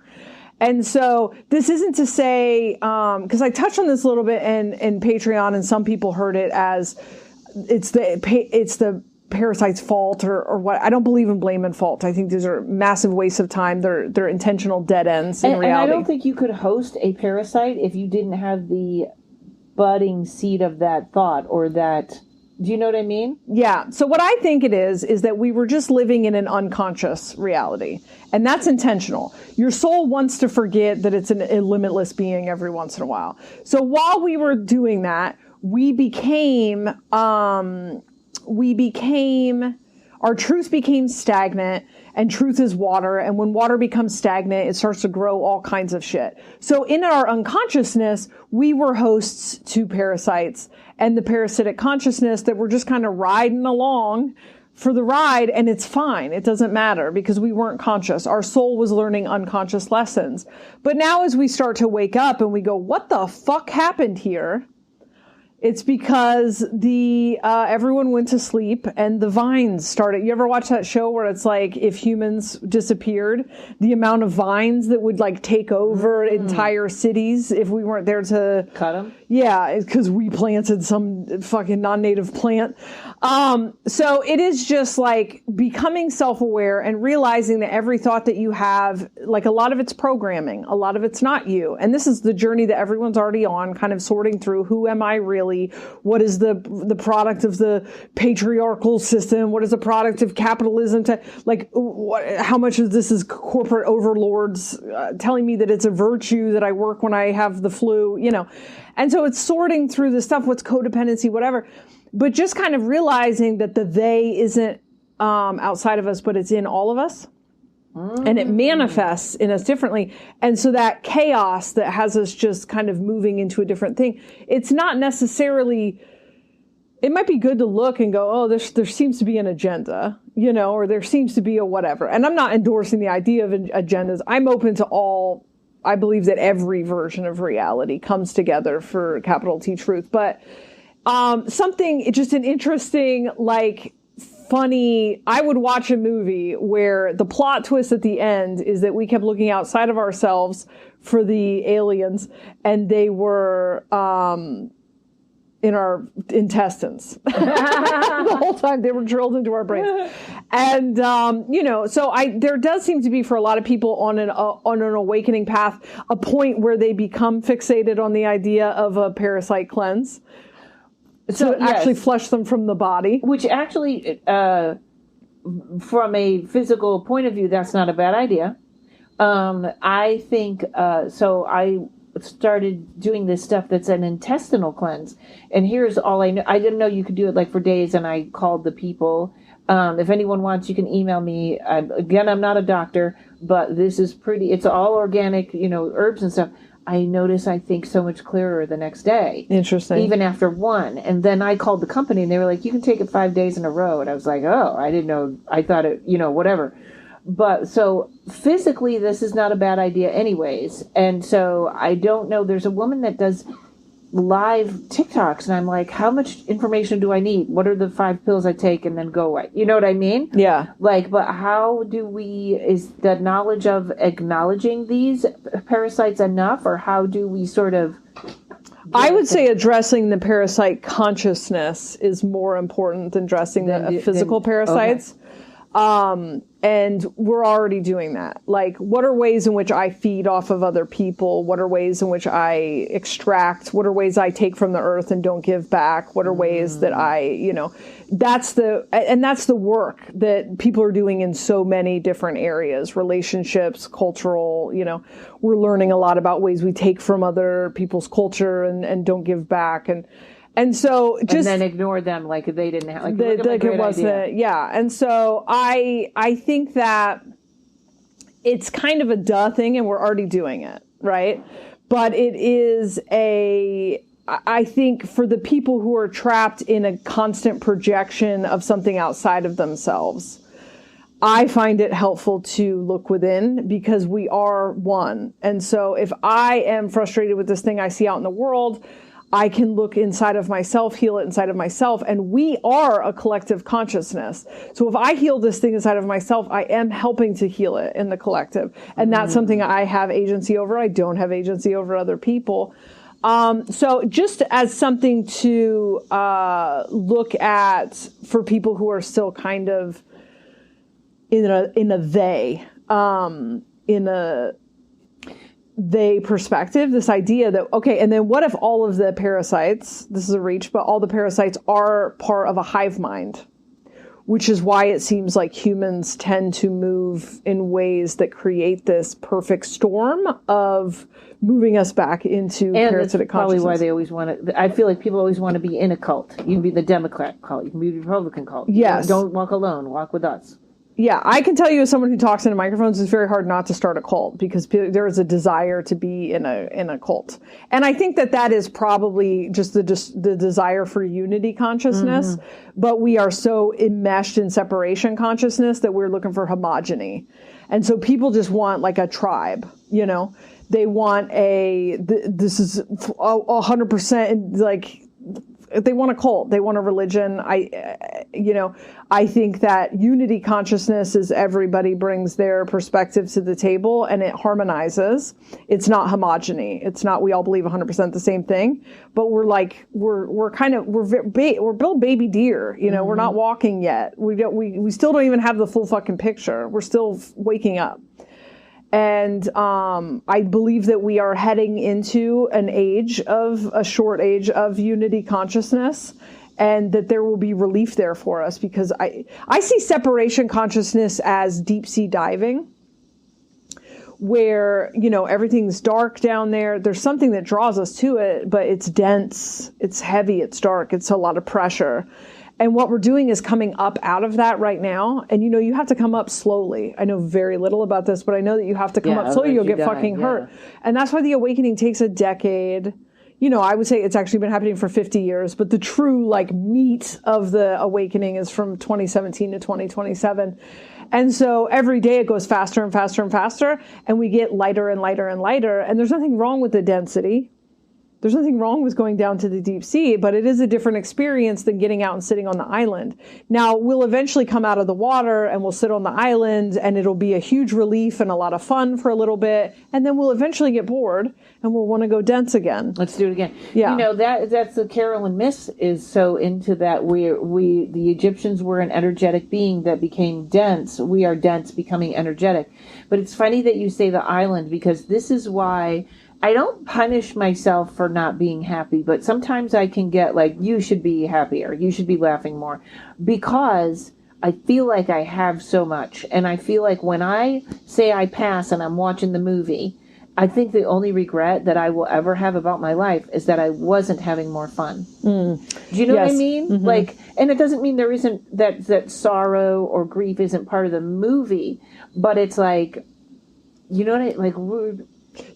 And so this isn't to say, because I touched on this a little bit in Patreon, and some people heard it as it's the parasite's fault or what. I don't believe in blame and fault. I think these are massive wastes of time. They're intentional dead ends in reality. And I don't think you could host a parasite if you didn't have the budding seed of that thought or that. Do you know what I mean? Yeah. So what I think it is that we were just living in an unconscious reality. And that's intentional. Your soul wants to forget that it's a limitless being every once in a while. So while we were doing that, our truth became stagnant, and truth is water. And when water becomes stagnant, it starts to grow all kinds of shit. So in our unconsciousness, we were hosts to parasites and the parasitic consciousness that were just kind of riding along for the ride. And it's fine. It doesn't matter because we weren't conscious. Our soul was learning unconscious lessons. But now as we start to wake up and we go, what the fuck happened here? It's because everyone went to sleep and the vines started. You ever watch that show where it's like if humans disappeared, the amount of vines that would like take over entire cities if we weren't there to cut them? Yeah, because we planted some fucking non-native plant. So it is just like becoming self-aware and realizing that every thought that you have, like a lot of it's programming, a lot of it's not you. And this is the journey that everyone's already on, kind of sorting through who am I really? What is the product of the patriarchal system? What is the product of capitalism? How much of this is corporate overlords telling me that it's a virtue that I work when I have the flu, And so it's sorting through the stuff, what's codependency, whatever. But just kind of realizing that the they isn't outside of us, but it's in all of us. And it manifests in us differently. And so that chaos that has us just kind of moving into a different thing, it's not necessarily, it might be good to look and go, oh, there seems to be an agenda, or there seems to be a whatever. And I'm not endorsing the idea of agendas. I'm open to all. I believe that every version of reality comes together for capital T truth. But just an interesting, funny, I would watch a movie where the plot twist at the end is that we kept looking outside of ourselves for the aliens, and they were in our intestines. The whole time they were drilled into our brains. And, so there does seem to be for a lot of people on an awakening path, a point where they become fixated on the idea of a parasite cleanse. So actually flush them from the body. Which actually, from a physical point of view, that's not a bad idea. I think, so I started doing this stuff that's an intestinal cleanse. And here's all I know. I didn't know you could do it for days, and I called the people. If anyone wants, you can email me. Again, I'm not a doctor, but this is it's all organic, herbs and stuff. I notice I think so much clearer the next day. Interesting. Even after one. And then I called the company and they were like, you can take it 5 days in a row. And I was like, oh, I didn't know. I thought it, whatever. But so physically, this is not a bad idea anyways. And so I don't know. There's a woman that does live TikToks and I'm like, how much information do I need? What are the 5 pills I take and then go away? You know what I mean? Yeah. But how is the knowledge of acknowledging these parasites enough, or how do we sort of... I would say addressing the parasite consciousness is more important than addressing the physical parasites. Okay. And we're already doing that. What are ways in which I feed off of other people? What are ways in which I extract? What are ways I take from the earth and don't give back? What are ways that that's the work that people are doing in so many different areas, relationships, cultural, we're learning a lot about ways we take from other people's culture and don't give back. And so just... And then ignore them like they didn't have... it wasn't... Yeah. And so I think that it's kind of a duh thing and we're already doing it, right? But it is I think for the people who are trapped in a constant projection of something outside of themselves, I find it helpful to look within because we are one. And so if I am frustrated with this thing I see out in the world, I can look inside of myself, heal it inside of myself, and we are a collective consciousness. So if I heal this thing inside of myself, I am helping to heal it in the collective. And that's something I have agency over. I don't have agency over other people. So just as something to look at for people who are still kind of in a they perspective, this idea that, okay, and then what if all of the parasites, this is a reach, but all the parasites are part of a hive mind, which is why it seems like humans tend to move in ways that create this perfect storm of moving us back into parasitic consciousness. Probably why they always want to, I feel like people always want to be in a cult. You can be the Democrat cult. You can be the Republican cult. Yes. Don't walk alone. Walk with us. Yeah, I can tell you as someone who talks into microphones, it's very hard not to start a cult because there is a desire to be in a cult. And I think that is probably just the desire for unity consciousness, but we are so enmeshed in separation consciousness that we're looking for homogeny. And so people just want a tribe, They want this is 100% they want a cult. They want a religion. I think that unity consciousness is everybody brings their perspective to the table and it harmonizes. It's not homogeny. It's not we all believe 100% the same thing, but we're Bill baby deer. We're not walking yet. We still don't even have the full fucking picture. We're still waking up. And I believe that we are heading into a short age of unity consciousness, and that there will be relief there for us, because I see separation consciousness as deep sea diving, where, everything's dark down there. There's something that draws us to it, but it's dense, it's heavy, it's dark, it's a lot of pressure. And what we're doing is coming up out of that right now. And, you have to come up slowly. I know very little about this, but I know that you have to come up slowly. You'll get fucking hurt. And that's why the awakening takes a decade. I would say it's actually been happening for 50 years, but the true meat of the awakening is from 2017 to 2027. And so every day it goes faster and faster and faster, and we get lighter and lighter and lighter. And there's nothing wrong with the density. There's nothing wrong with going down to the deep sea, but it is a different experience than getting out and sitting on the island. Now, we'll eventually come out of the water and we'll sit on the island, and it'll be a huge relief and a lot of fun for a little bit. And then we'll eventually get bored and we'll want to go dense again. Let's do it again. Yeah. That's the Carolyn Myss is so into that. The Egyptians were an energetic being that became dense. We are dense becoming energetic. But it's funny that you say the island, because this is why I don't punish myself for not being happy, but sometimes I can get you should be happier, you should be laughing more, because I feel like I have so much. And I feel like when I say I pass and I'm watching the movie, I think the only regret that I will ever have about my life is that I wasn't having more fun. Do you know what I mean? Mm-hmm. And it doesn't mean there isn't that sorrow or grief isn't part of the movie, but it's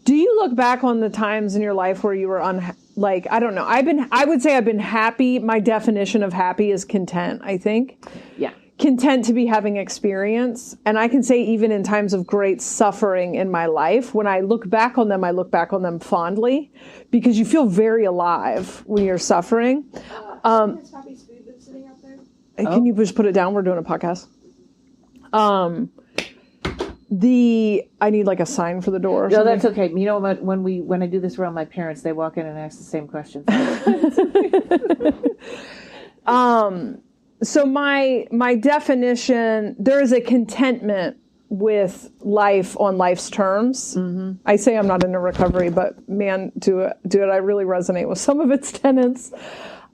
do you look back on the times in your life where you were I don't know. I would say I've been happy. My definition of happy is content, I think. Yeah. Content to be having experience. And I can say even in times of great suffering in my life, when I look back on them, I look back on them fondly, because you feel very alive when you're suffering. Is Happy's food that's sitting up there? Can you just put it down? We're doing a podcast. I need a sign for the door. No, that's okay. You know what? When I do this around my parents, they walk in and ask the same question. So my definition, there is a contentment with life on life's terms. Mm-hmm. I say I'm not into recovery, but man, do it. I really resonate with some of its tenets.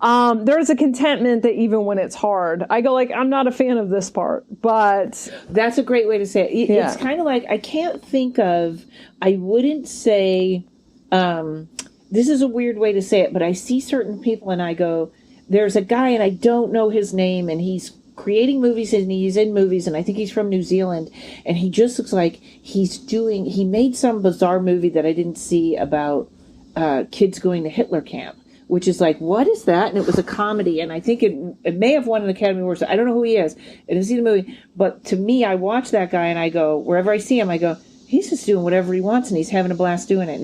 There's a contentment that even when it's hard, I go I'm not a fan of this part, but that's a great way to say it. It's kind of I can't think of, I wouldn't say, this is a weird way to say it, but I see certain people and I go, there's a guy and I don't know his name, and he's creating movies and he's in movies, and I think he's from New Zealand, and he just looks like he made some bizarre movie that I didn't see about kids going to Hitler camp, which is what is that? And it was a comedy, and I think it may have won an Academy Award. So I don't know who he is. I didn't see the movie, but to me, I watch that guy and I go, wherever I see him, I go, he's just doing whatever he wants and he's having a blast doing it.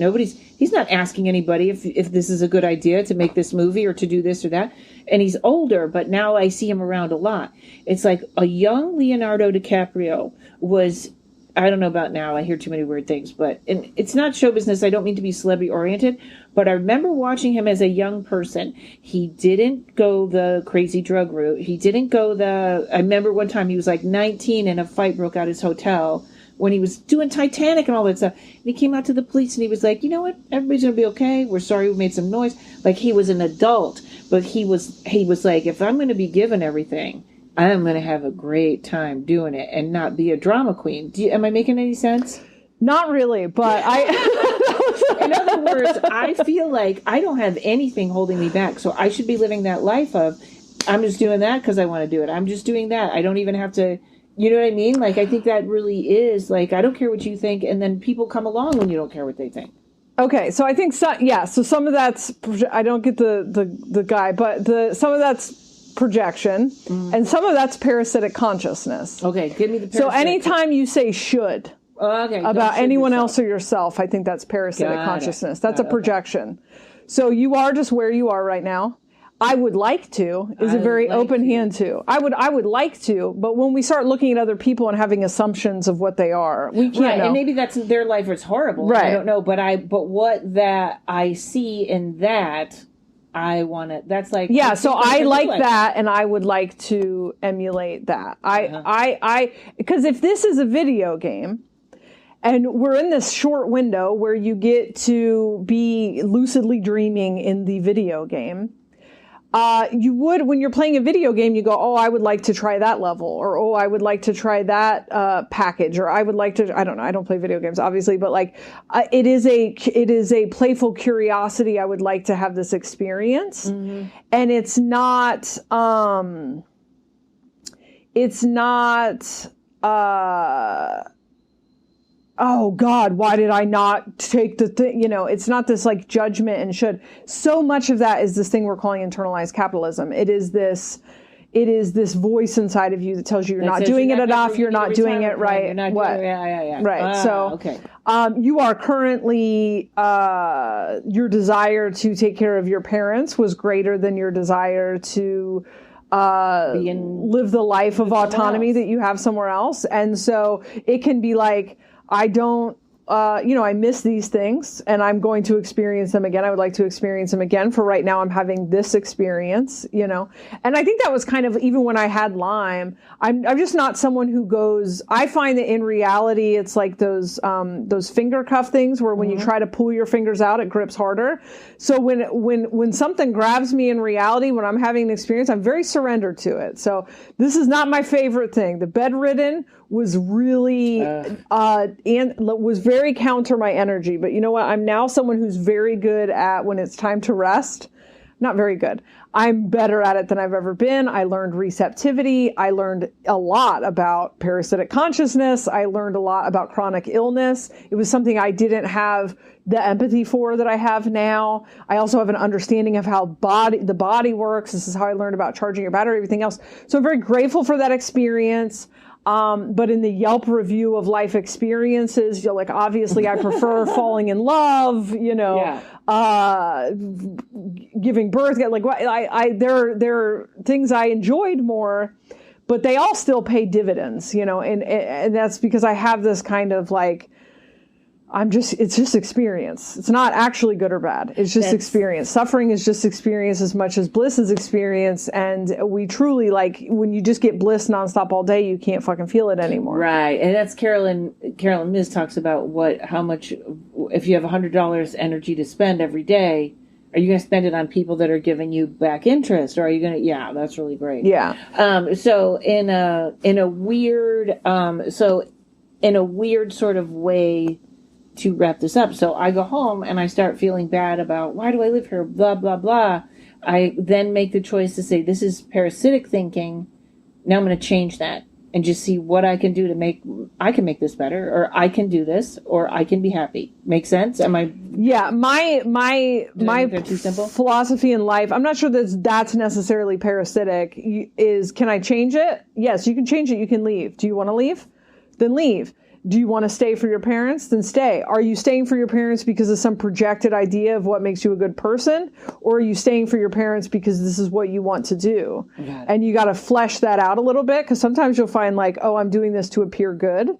He's not asking anybody if this is a good idea to make this movie or to do this or that. And he's older, but now I see him around a lot. It's like a young Leonardo DiCaprio was, I don't know about now, I hear too many weird things, but and it's not show business. I don't mean to be celebrity oriented, but I remember watching him as a young person. He didn't go the crazy drug route. He didn't go I remember one time he was 19 and a fight broke out at his hotel when he was doing Titanic and all that stuff. And he came out to the police and he was like, you know what? Everybody's going to be okay. We're sorry we made some noise. He was an adult, but he was like, if I'm going to be given everything, I'm going to have a great time doing it and not be a drama queen. Am I making any sense? Not really, but in other words, I feel like I don't have anything holding me back. So I should be living that life of, I'm just doing that because I want to do it. I'm just doing that. I don't even have to, you know what I mean? I think that really is I don't care what you think. And then people come along when you don't care what they think. Okay. So I think, so some of that's, I don't get the guy, but some of that's projection, and some of that's parasitic consciousness. Okay, give me the parasitic. So anytime you say should about anyone else or yourself, I think that's parasitic consciousness. That's a projection. So you are just where you are right now. I would like to is a very open hand to. I would like to, but when we start looking at other people and having assumptions of what they are, we can't know. And maybe that's their life is horrible. Right. I don't know, but what that I see in that, I want to. That's like so I like that, and I would like to emulate that. I because if this is a video game. And we're in this short window where you get to be lucidly dreaming in the video game. You would, when you're playing a video game, you go, oh, I would like to try that level, or oh, I would like to try that package, or I would like to. I don't know. I don't play video games, obviously, but like it is a playful curiosity. I would like to have this experience, and it's not. It's not. Oh God, why did I not take the thing? You know, it's not this like judgment and should. So much of that is this thing we're calling internalized capitalism. It is this voice inside of you that tells you you're not doing it enough, you're not doing it right. You're not what? Doing, yeah. Right. So, okay. You are currently, your desire to take care of your parents was greater than your desire to live the life of autonomy that you have somewhere else. And so it can be like, I don't, I miss these things and I'm going to experience them again. I would like to experience them again. For right now, I'm having this experience, And I think that was kind of, even when I had Lyme, I'm just not someone who goes, I find that in reality, it's like those finger cuff things where when you try to pull your fingers out, it grips harder. So when something grabs me in reality, when I'm having an experience, I'm very surrendered to it. So this is not my favorite thing. The bedridden was really, and was very counter my energy. But you know what? I'm now someone who's very good at when it's time to rest. Not very good. I'm better at it than I've ever been. I learned receptivity. I learned a lot about parasitic consciousness. I learned a lot about chronic illness. It was something I didn't have the empathy for that I have now. I also have an understanding of how the body works. This is how I learned about charging your battery, everything else. So I'm very grateful for that experience. But in the Yelp review of life experiences, like obviously I prefer falling in love, giving birth. Like there are things I enjoyed more, but they all still pay dividends, and that's because I have this kind of like, it's just experience. It's not actually good or bad. It's just experience. Suffering is just experience as much as bliss is experience. And we truly, like, when you just get bliss nonstop all day, you can't fucking feel it anymore. Right. And that's Carolyn Miz talks about how much, if you have $100 energy to spend every day, are you going to spend it on people that are giving you back interest? Or are you going to, that's really great. Yeah. So in a weird sort of way, to wrap this up. So I go home and I start feeling bad about, why do I live here? Blah, blah, blah. I then make the choice to say, this is parasitic thinking. Now I'm going to change that and just see what I can do I can make this better, or I can do this, or I can be happy. Make sense? Am I? Yeah. My too simple? philosophy in life, I'm not sure that's necessarily parasitic, is, can I change it? Yes, you can change it. You can leave. Do you want to leave? Then leave. Do you want to stay for your parents? Then stay. Are you staying for your parents because of some projected idea of what makes you a good person? Or are you staying for your parents because this is what you want to do? And you got to flesh that out a little bit, because sometimes you'll find like, oh, I'm doing this to appear good.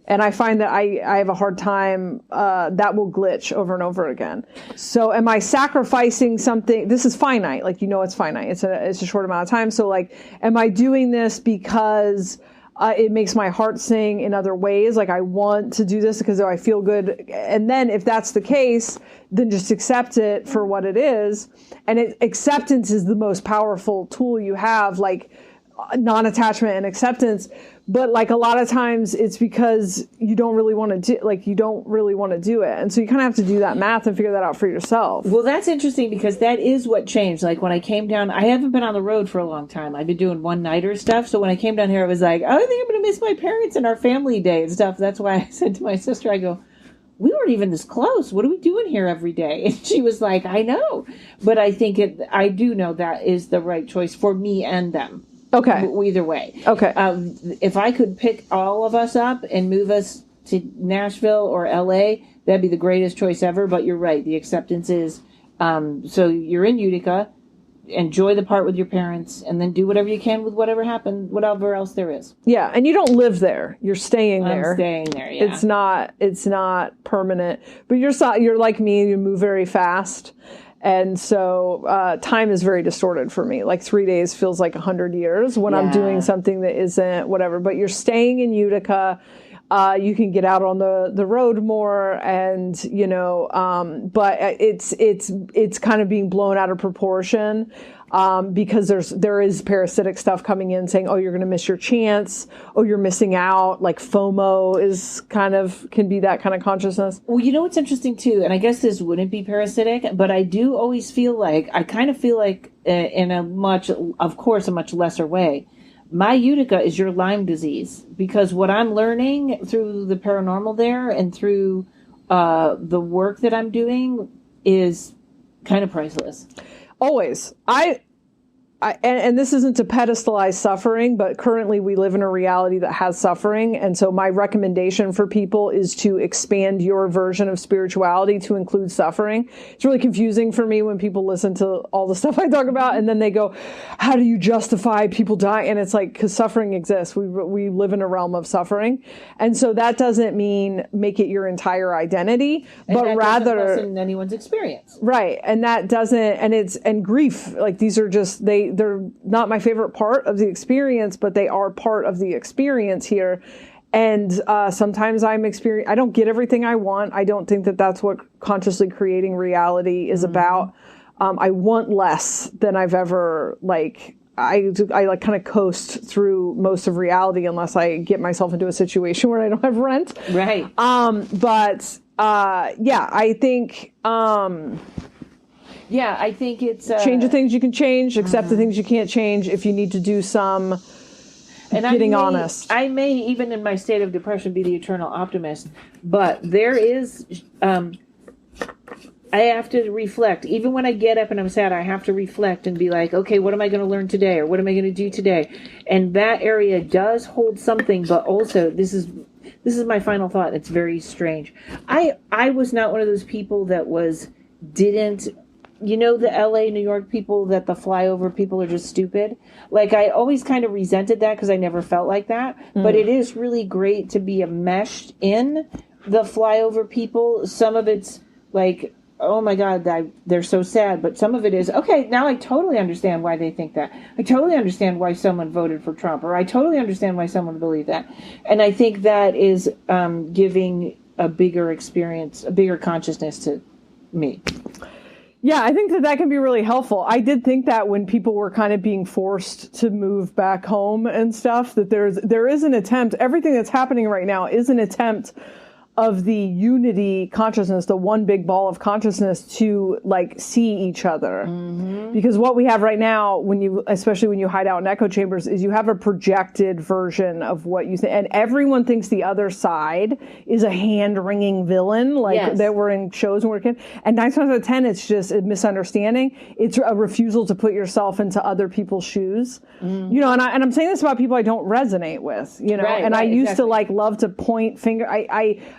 And I find that I have a hard time, that will glitch over and over again. So am I sacrificing something? This is finite. Like, it's finite. It's a short amount of time. So like, am I doing this because it makes my heart sing in other ways? Like, I want to do this because I feel good. And then if that's the case, then just accept it for what it is. And acceptance is the most powerful tool you have, like non-attachment and acceptance. But like a lot of times it's because you don't really want to do it. And so you kind of have to do that math and figure that out for yourself. Well, that's interesting, because that is what changed. Like when I came down, I haven't been on the road for a long time. I've been doing one-nighter stuff. So when I came down here, I was like, I think I'm going to miss my parents and our family day and stuff. That's why I said to my sister, I go, we weren't even this close. What are we doing here every day? And she was like, I know. But I do know that is the right choice for me and them. Okay. Either way. Okay. If I could pick all of us up and move us to Nashville or LA, that'd be the greatest choice ever. But you're right. The acceptance is, so you're in Utica. enjoy the part with your parents, and then do whatever you can with whatever happened, whatever else there is. Yeah, and you don't live there. You're staying there. I'm staying there, yeah. It's not permanent. But you're like me, you move very fast. And so time is very distorted for me. Like 3 days feels like 100 years when I'm doing something that isn't whatever. But you're staying in Utica. You can get out on the road more, and but it's kind of being blown out of proportion because there is parasitic stuff coming in saying, oh, you're going to miss your chance, oh, you're missing out. Like FOMO can be that kind of consciousness. Well, what's interesting too, and I guess this wouldn't be parasitic, but I do always feel like in a much lesser way, my Utica is your Lyme disease, because what I'm learning through the paranormal there and through the work that I'm doing is kind of priceless. Always. And this isn't to pedestalize suffering, but currently we live in a reality that has suffering. And so my recommendation for people is to expand your version of spirituality to include suffering. It's really confusing for me when people listen to all the stuff I talk about and then they go, how do you justify people dying? And it's like, because suffering exists. We live in a realm of suffering. And so that doesn't mean make it your entire identity, but rather lessen anyone's experience. Right. And that doesn't, and grief, like these are just, they're not my favorite part of the experience, but they are part of the experience here. And sometimes I don't get everything I want. I don't think that that's what consciously creating reality is about. I want less than I've ever, I like kind of coast through most of reality unless I get myself into a situation where I don't have rent. Right. I think... I think it's... change the things you can change, accept the things you can't change. If you need to do some honest. I may, even in my state of depression, be the eternal optimist. But there is... I have to reflect. Even when I get up and I'm sad, I have to reflect and be like, okay, what am I going to learn today? Or what am I going to do today? And that area does hold something, but also, this is my final thought. It's very strange. I was not one of those people that didn't... the LA, New York people, that the flyover people are just stupid. Like, I always kind of resented that because I never felt like that. But it is really great to be enmeshed in the flyover people. Some of it's like, oh my God, they're so sad. But some of it is, okay, now I totally understand why they think that. I totally understand why someone voted for Trump, or I totally understand why someone believed that. And I think that is giving a bigger experience, a bigger consciousness to me. Yeah, I think that can be really helpful. I did think that when people were kind of being forced to move back home and stuff, that there is an attempt, everything that's happening right now is an attempt of the unity consciousness, the one big ball of consciousness, to see each other. Because what we have right now, especially when you hide out in echo chambers, is you have a projected version of what you think, and everyone thinks the other side is a hand-wringing villain, that we're in shows and working. And 9 times out of 10, it's just a misunderstanding. It's a refusal to put yourself into other people's shoes. And I'm saying this about people I don't resonate with. I used to love to point finger.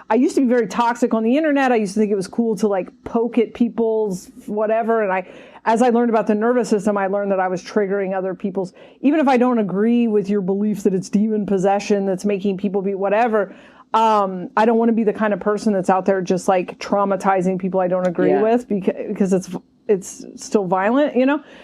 I used to be very toxic on the internet. I used to think it was cool to poke at people's whatever. And as I learned about the nervous system, I learned that I was triggering other people's, even if I don't agree with your belief that it's demon possession that's making people be whatever. I don't want to be the kind of person that's out there just traumatizing people I don't agree with because it's still violent,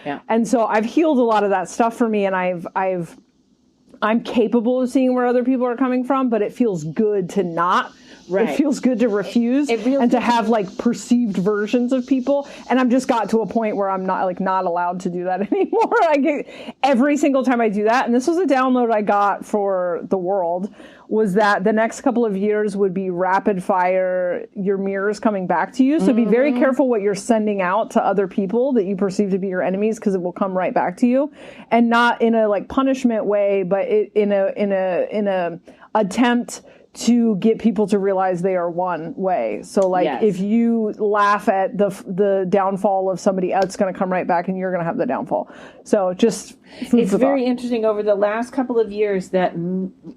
Yeah. And so I've healed a lot of that stuff for me, and I'm capable of seeing where other people are coming from, but it feels good to not. Right. It feels good to refuse and to have perceived versions of people. And I've just got to a point where I'm not allowed to do that anymore. I get every single time I do that. And this was a download I got for the world, was that the next couple of years would be rapid fire, your mirrors coming back to you. So be very careful what you're sending out to other people that you perceive to be your enemies, because it will come right back to you, and not in a punishment way, but in a attempt to get people to realize they are one way. So if you laugh at the downfall of somebody else, it's going to come right back and you're going to have the downfall. So just it's very interesting. Over the last couple of years, that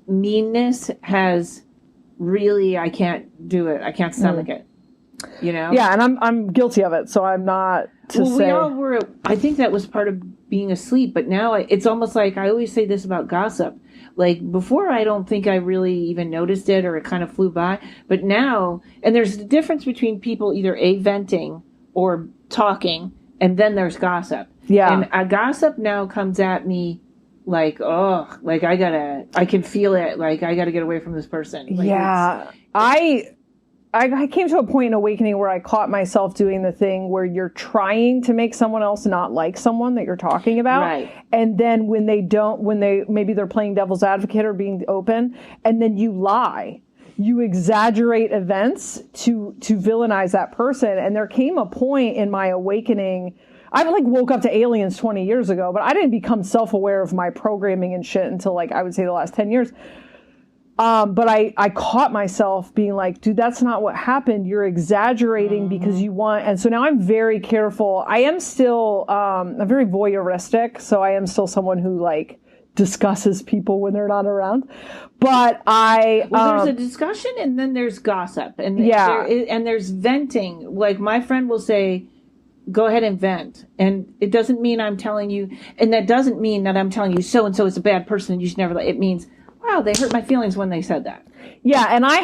meanness has really, I can't do it. I can't stomach it. You know? Yeah, and I'm guilty of it, so I'm not to well, say. we all were. I think that was part of being asleep, but now it's almost like I always say this about gossip. Like before, I don't think I really even noticed it, or it kind of flew by. But now, and there's a difference between people either venting or talking, and then there's gossip. Yeah. And a gossip now comes at me like, oh, like I can feel it. Like I gotta get away from this person. Like, yeah. I came to a point in awakening where I caught myself doing the thing where you're trying to make someone else not like someone that you're talking about. Right. And then when maybe they're playing devil's advocate or being open, and then you lie. You exaggerate events to villainize that person. And there came a point in my awakening. I like woke up to aliens 20 years ago, but I didn't become self-aware of my programming and shit until like, I would say the last 10 years. But I caught myself being like, dude, that's not what happened. You're exaggerating because you want, and so now I'm very careful. I am still, I'm very voyeuristic. So I am still someone who like discusses people when they're not around. But there's a discussion and then there's gossip and and there's venting. Like my friend will say, go ahead and vent. And it doesn't mean I'm telling you, and that doesn't mean that I'm telling you so-and-so is a bad person and you should never, it means, wow, they hurt my feelings when they said that. Yeah, and I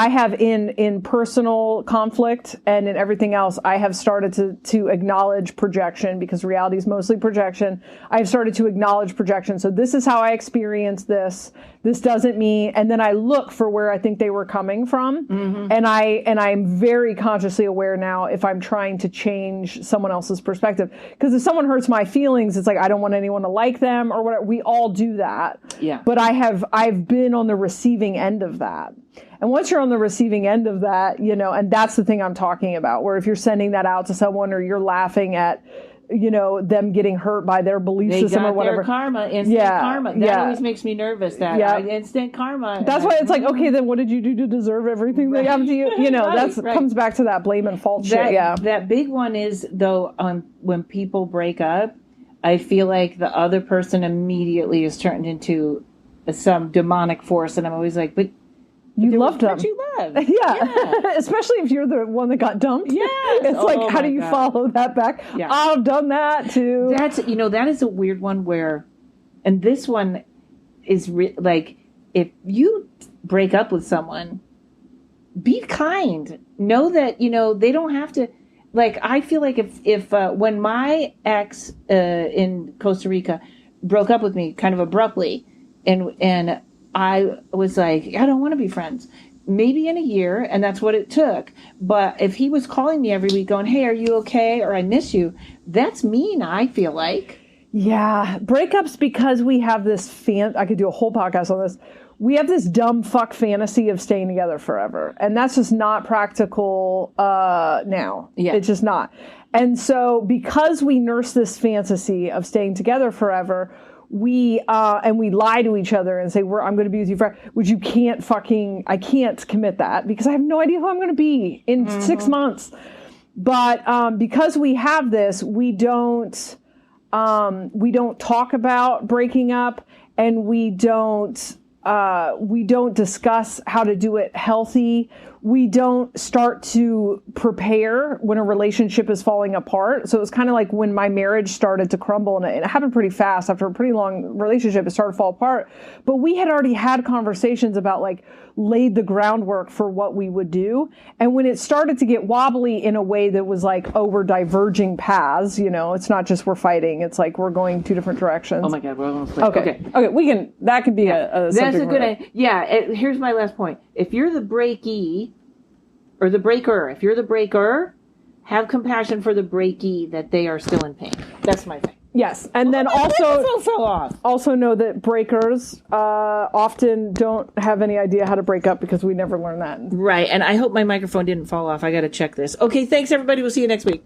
have in personal conflict and in everything else, I have started to acknowledge projection because reality is mostly projection. I've started to acknowledge projection. So this is how I experience this. This doesn't mean, and then I look for where I think they were coming from. Mm-hmm. And I'm very consciously aware now if I'm trying to change someone else's perspective. Because if someone hurts my feelings, it's like I don't want anyone to like them or whatever. We all do that. Yeah. But I've been on the receiving end of that. And once you're on the receiving end of that, you know, and that's the thing I'm talking about, where if you're sending that out to someone or you're laughing at, you know, them getting hurt by their belief system or whatever. Their karma, instant karma. That always makes me nervous. Instant karma. That's why it's like, okay, then what did you do to deserve everything they have to you? You know, comes back to that blame and fault shit. Yeah. That big one is though, when people break up, I feel like the other person immediately is turned into some demonic force, and I'm always like, but. You loved them. You love. Yeah. Especially if you're the one that got dumped. Yeah. It's like, how do you follow that back? Yeah. I've done that too. That is a weird one where, and this one is like, if you break up with someone, be kind. Know that, you know, they don't have to, like, I feel like if when my ex in Costa Rica broke up with me kind of abruptly and I was like, I don't want to be friends. Maybe in a year, and that's what it took. But if he was calling me every week going, hey, are you okay? Or I miss you, that's mean, I feel like. Yeah. Breakups, because we have this I could do a whole podcast on this. We have this dumb fuck fantasy of staying together forever. And that's just not practical now. Yeah. It's just not. And so because we nurse this fantasy of staying together forever, we lie to each other and say, I'm going to be with you forever, which I can't commit that because I have no idea who I'm going to be in 6 months. But because we have this, we don't talk about breaking up, and we don't discuss how to do it healthy. We don't start to prepare when a relationship is falling apart. So it was kind of like when my marriage started to crumble, and it happened pretty fast after a pretty long relationship, it started to fall apart. But we had already had conversations about like laid the groundwork for what we would do. And when it started to get wobbly in a way that was like, oh, we're diverging paths, you know, it's not just we're fighting. It's like we're going two different directions. Oh my God. We're almost okay. That could be a that's a good idea. Yeah. Here's my last point. If you're the breakee or the breaker, if you're the breaker, have compassion for the breakee that they are still in pain. That's my thing. Yes, and then also know that breakers often don't have any idea how to break up because we never learn that. Right, and I hope my microphone didn't fall off. I got to check this. Okay, thanks everybody. We'll see you next week.